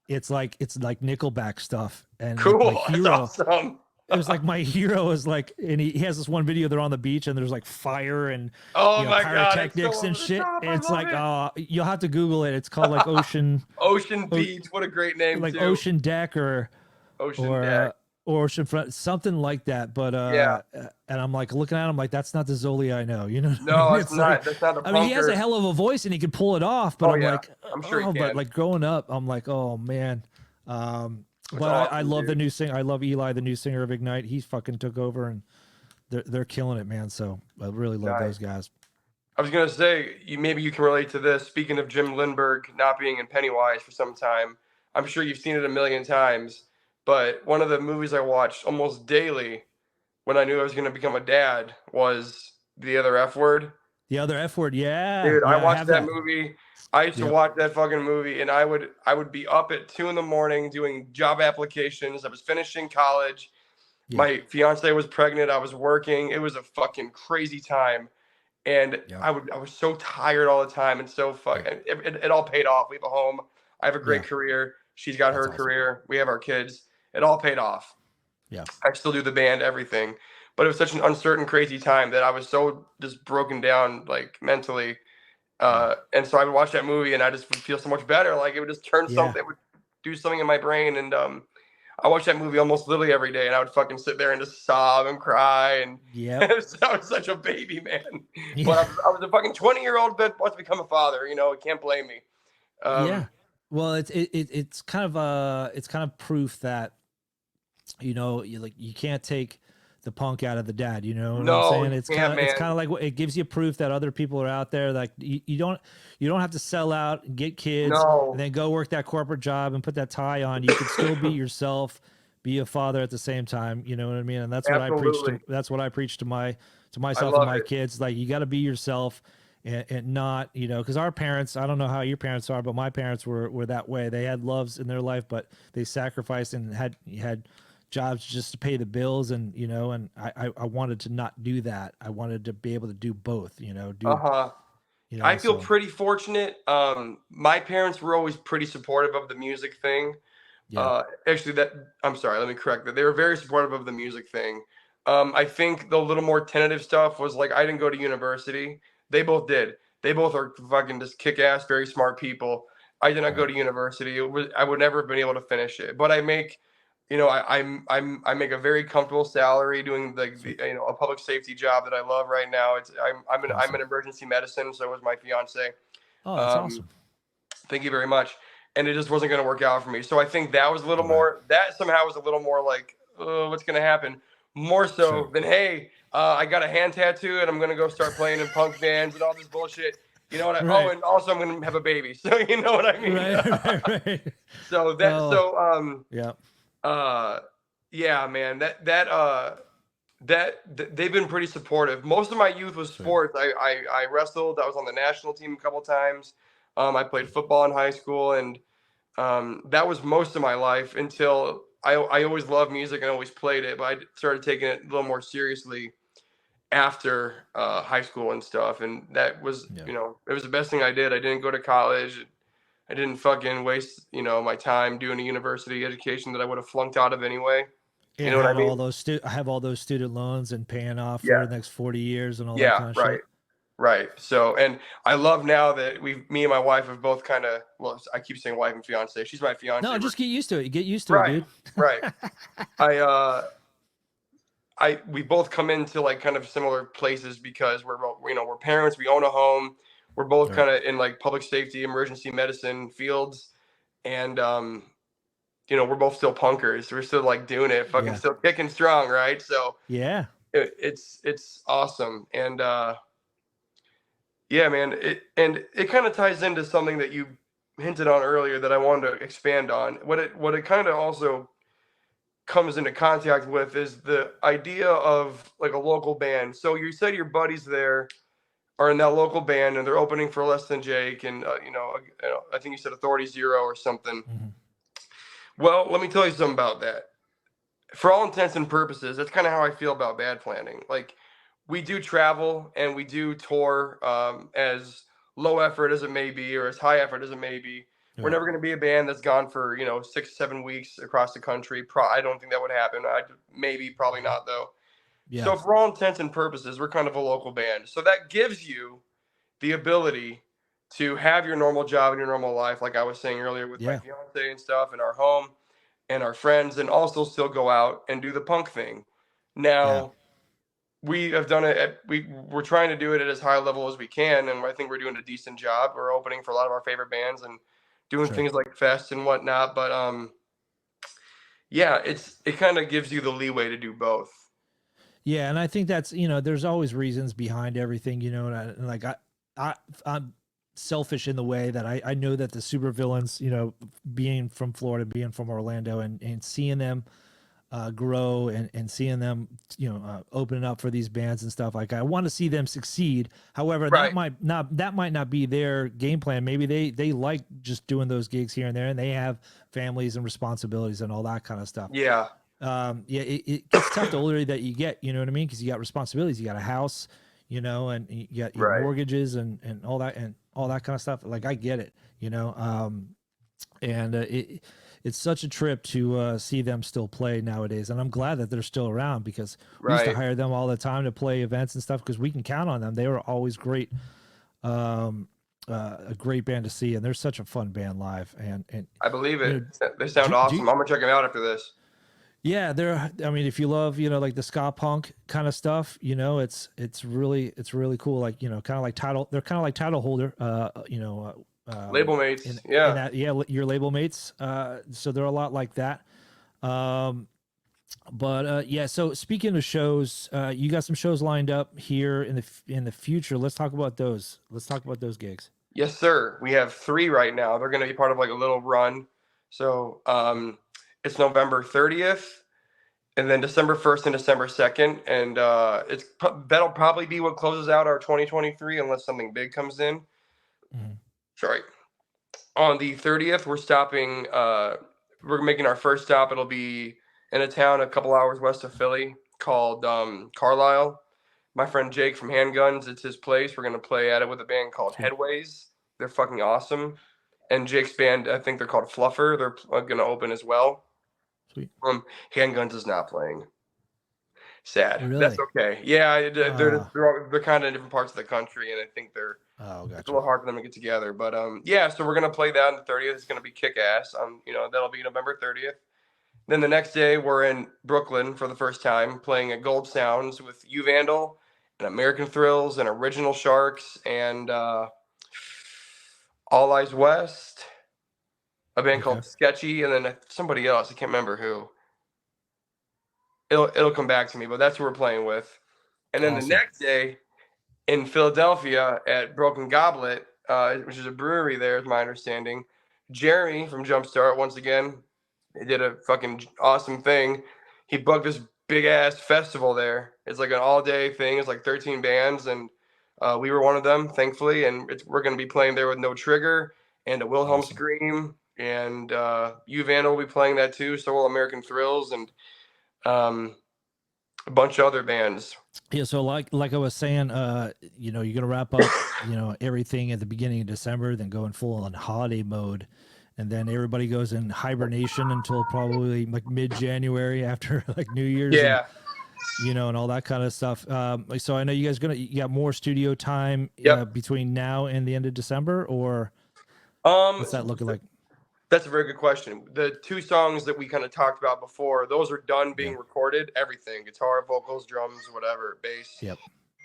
it's like Nickelback stuff. And Cool. like, my hero, That's awesome. it was like my hero is like, and he has this one video. They're on the beach and there's like fire and Oh my God, it's pyrotechnics so and over the shit. top. I And it's love like, it. you'll have to Google it. It's called like Ocean Beach, what a great name, like too. Ocean Deck or Deck. Ocean Front, something like that. But Yeah. and I'm like looking at him like, that's not the Zoli I know. You know what I No, mean? it's not. Like, That's not the I mean, he has a punker. hell of a voice and he can pull it off. But Oh, I'm yeah. like, I'm sure he but can. like growing up, I'm like, oh man. But I awesome, love dude. the new singer. I love Eli, the new singer of Ignite. He fucking took over and they're killing it, man. So I really love those guys. I was gonna say, maybe you can relate to this. Speaking of Jim Lindbergh not being in Pennywise for some time, I'm sure you've seen it a million times. But one of the movies I watched almost daily when I knew I was gonna become a dad was The Other F Word. The Other F Word, yeah. Dude, yeah, I watched have that movie. I used to Yep. watch that fucking movie, and I would be up at 2 a.m. doing job applications. I was finishing college. Yeah. My fiance was pregnant. I was working. It was a fucking crazy time. And Yeah. I was so tired all the time and so it all paid off. We have a home. I have a great Yeah. career. She's got her awesome. career. We have our kids. It all paid off. Yeah. I still do the band, everything. But it was such an uncertain, crazy time that I was so just broken down, like mentally. And so I would watch that movie and I just would feel so much better. Like it would just turn something, it would do something in my brain. And I watched that movie almost literally every day, and I would fucking sit there and just sob and cry. And Yep. I was such a baby, man. Yeah. But I was a fucking 20-year-old that wants to become a father. Can't blame me. Yeah. Well, it's kind of proof that you can't take the punk out of the dad. You know what I'm saying? It's kind of like it gives you proof that other people are out there. Like you don't have to sell out and get kids and then go work that corporate job and put that tie on. You can still be yourself, be a father at the same time. You know what I mean? And that's what I preach to. That's what I preach to myself and my kids. Like you got to be yourself. And not, because our parents, I don't know how your parents are, but my parents were that way. They had loves in their life, but they sacrificed and had jobs just to pay the bills. And, and I wanted to not do that. I wanted to be able to do both, I feel pretty fortunate. My parents were always pretty supportive of the music thing. Yeah. I'm sorry, let me correct that. They were very supportive of the music thing. I think the little more tentative stuff was like, I didn't go to university. They both did. They both are fucking just kick-ass, very smart people. I did not go to university. I would never have been able to finish it. But I make, I make a very comfortable salary doing a public safety job that I love right now. I'm in emergency medicine. So was my fiance. Oh, that's awesome. Thank you very much. And it just wasn't going to work out for me. So I think that was a little more. That somehow was a little more like, what's going to happen? More so than, hey, I got a hand tattoo and I'm going to go start playing in punk bands and all this bullshit. You know what I Oh, and also I'm going to have a baby. So you know what I mean? Right. So yeah, man, that they've been pretty supportive. Most of my youth was sports. I wrestled. I was on the national team a couple times. I played football in high school, and that was most of my life until I always loved music and always played it, but I started taking it a little more seriously after high school and stuff. And that was, Yeah. it was the best thing I did. I didn't go to college. I didn't fucking waste, my time doing a university education that I would have flunked out of anyway. You know what I Had all mean? those I have all those student loans and paying off for Yeah. the next 40 years and all that Yeah. kind of Right. shit. Right. So, and I love now that me and my wife have both kind of, well, I keep saying wife and fiance. She's my fiance. No, just get used to it. Get used to it, Right. dude. Right. We both come into like kind of similar places because we're parents, we own a home. We're both Right. kind of in like public safety, emergency medicine fields. And, we're both still punkers. We're still like doing it, fucking Yeah. still kicking strong. Right. So Yeah. it's awesome. And, yeah, man, it kind of ties into something that you hinted on earlier that I wanted to expand on. What it kind of also comes into contact with is the idea of like a local band. So you said your buddies there are in that local band and they're opening for Less Than Jake and I think you said Authority Zero or something. Mm-hmm. Well, let me tell you something about that. For all intents and purposes, that's kind of how I feel about bad planning. Like, we do travel and we do tour as low effort as it may be or as high effort as it may be. We're never going to be a band that's gone for 6-7 weeks across the country. I don't think that would happen. Probably not though. Yeah. So for all intents and purposes, we're kind of a local band. So that gives you the ability to have your normal job and your normal life, like I was saying earlier with my fiance and stuff, in our home and our friends, and also still go out and do the punk thing. Now, we have done it. We're trying to do it at as high a level as we can, and I think we're doing a decent job. We're opening for a lot of our favorite bands and doing things like fests and whatnot. But it kind of gives you the leeway to do both. Yeah, and I think that's there's always reasons behind everything, and like I'm selfish in the way that I know that the supervillains, being from Florida, being from Orlando, and seeing them grow and seeing them, opening up for these bands and stuff. Like, I want to see them succeed. However, that might not be their game plan. Maybe they like just doing those gigs here and there, and they have families and responsibilities and all that kind of stuff. Yeah. It gets tough the older that you get, you know what I mean? Because you got responsibilities, you got a house, and you got your mortgages and all that kind of stuff. Like, I get it, and it's such a trip to see them still play nowadays. And I'm glad that they're still around, because we used to hire them all the time to play events and stuff, because we can count on them. They were always great. A great band to see, and they're such a fun band live. And I believe it. They sound awesome. I'm gonna check them out after this. Yeah, if you love, like the ska punk kind of stuff, it's really cool. Like, kind of like they're kind of like title holder, label mates. Your label mates. So they're a lot like that. So speaking of shows, you got some shows lined up here in the future. Let's talk about those. Let's talk about those gigs. Yes, sir. We have 3 right now. They're going to be part of like a little run. So, it's November 30th, and then December 1st and December 2nd. And that'll probably be what closes out our 2023, unless something big comes in. Mm-hmm. Sorry. On the 30th, we're stopping. We're making our first stop. It'll be in a town a couple hours west of Philly called Carlisle. My friend Jake from Handguns, it's his place. We're going to play at it with a band called Headways. They're fucking awesome. And Jake's band, I think they're called Fluffer. They're going to open as well. Sweet. Handguns is not playing. Sad. Really? That's okay. Yeah, they're kind of in different parts of the country, and I think they're it's a little hard for them to get together. But so we're going to play that on the 30th. It's going to be kick-ass. That'll be November 30th. Then the next day, we're in Brooklyn for the first time, playing at Gold Sounds with U Vandal and American Thrills and Original Sharks and All Eyes West, a band called Sketchy, and then somebody else. I can't remember who. It'll come back to me, but that's who we're playing with. And then the next day in Philadelphia at Broken Goblet, which is a brewery there, is my understanding, Jeremy from Jumpstart, once again, he did a fucking awesome thing. He booked this big ass festival there. It's like an all day thing. It's like 13 bands, and we were one of them, thankfully. And we're going to be playing there with No Trigger and a Wilhelm Scream, and U Vandal will be playing that too. So will American Thrills, and a bunch of other bands. Yeah, so like I was saying, you know, you're gonna wrap up, you know, everything at the beginning of December, then going full on holiday mode, and then everybody goes in hibernation until probably like mid-January after like New Year's, and, Yeah. you know, and all that kind of stuff. So I know you guys you got more studio time Yep. between now and the end of December, or what's that looking like? That's a very good question. The 2 songs that we kind of talked about before, those are done being recorded, everything, guitar, vocals, drums, whatever, bass. Yep.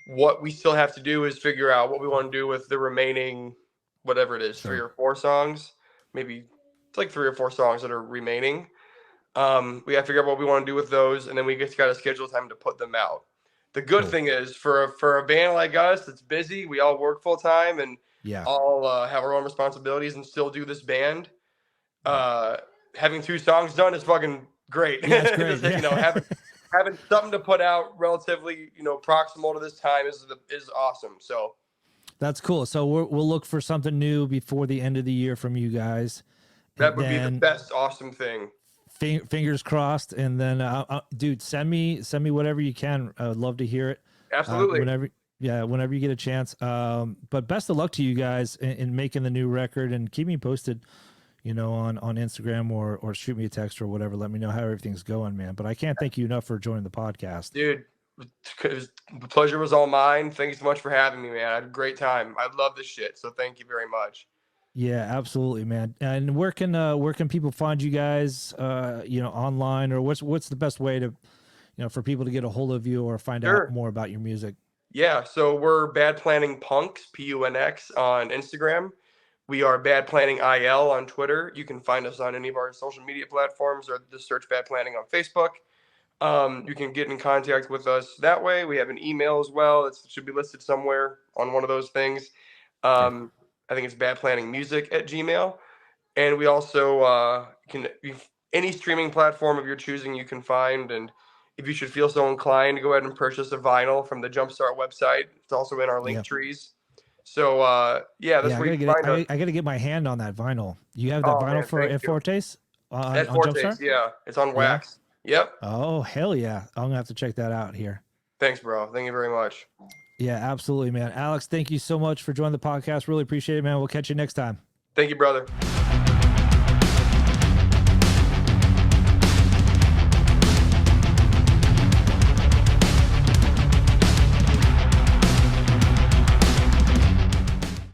What we still have to do is figure out what we want to do with the remaining, whatever it is, 3 or 4 songs. Maybe it's like 3 or 4 songs that are remaining. We got to figure out what we want to do with those, and then we just got to schedule time to put them out. The good thing is for a band like us that's busy, we all work full time and all have our own responsibilities and still do this band. Having 2 songs done is fucking great. Yeah, it's great. You know, having something to put out relatively, you know, proximal to this time is awesome. So that's cool. So we'll look for something new before the end of the year from you guys. That would be the best awesome thing. Fingers crossed. And then, dude, send me whatever you can. I would love to hear it. Absolutely. Whenever you get a chance. But best of luck to you guys in making the new record, and keep me posted, you know, on Instagram or shoot me a text or whatever. Let me know how everything's going, man. But I can't thank you enough for joining the podcast. Dude, the pleasure was all mine. Thank you so much for having me, man. I had a great time. I love this shit. So thank you very much. Yeah, absolutely, man. And where can people find you guys, you know, online, or what's the best way to, you know, for people to get a hold of you or find out more about your music? Yeah. So we're Bad Planning Punks, PUNX, on Instagram. We are Bad Planning IL on Twitter. You can find us on any of our social media platforms, or just search Bad Planning on Facebook. You can get in contact with us that way. We have an email as well. It should be listed somewhere on one of those things. I think it's badplanningmusic@gmail. And we also any streaming platform of your choosing you can find. And if you should feel so inclined, go ahead and purchase a vinyl from the Jumpstart website. It's also in our link trees. So, that's where you can find us. I got to get my hand on that vinyl. You have that vinyl for Ed Fortes? Ed Fortes, yeah. It's on wax. Yep. Oh, hell yeah. I'm going to have to check that out here. Thanks, bro. Thank you very much. Yeah, absolutely, man. Alex, thank you so much for joining the podcast. Really appreciate it, man. We'll catch you next time. Thank you, brother.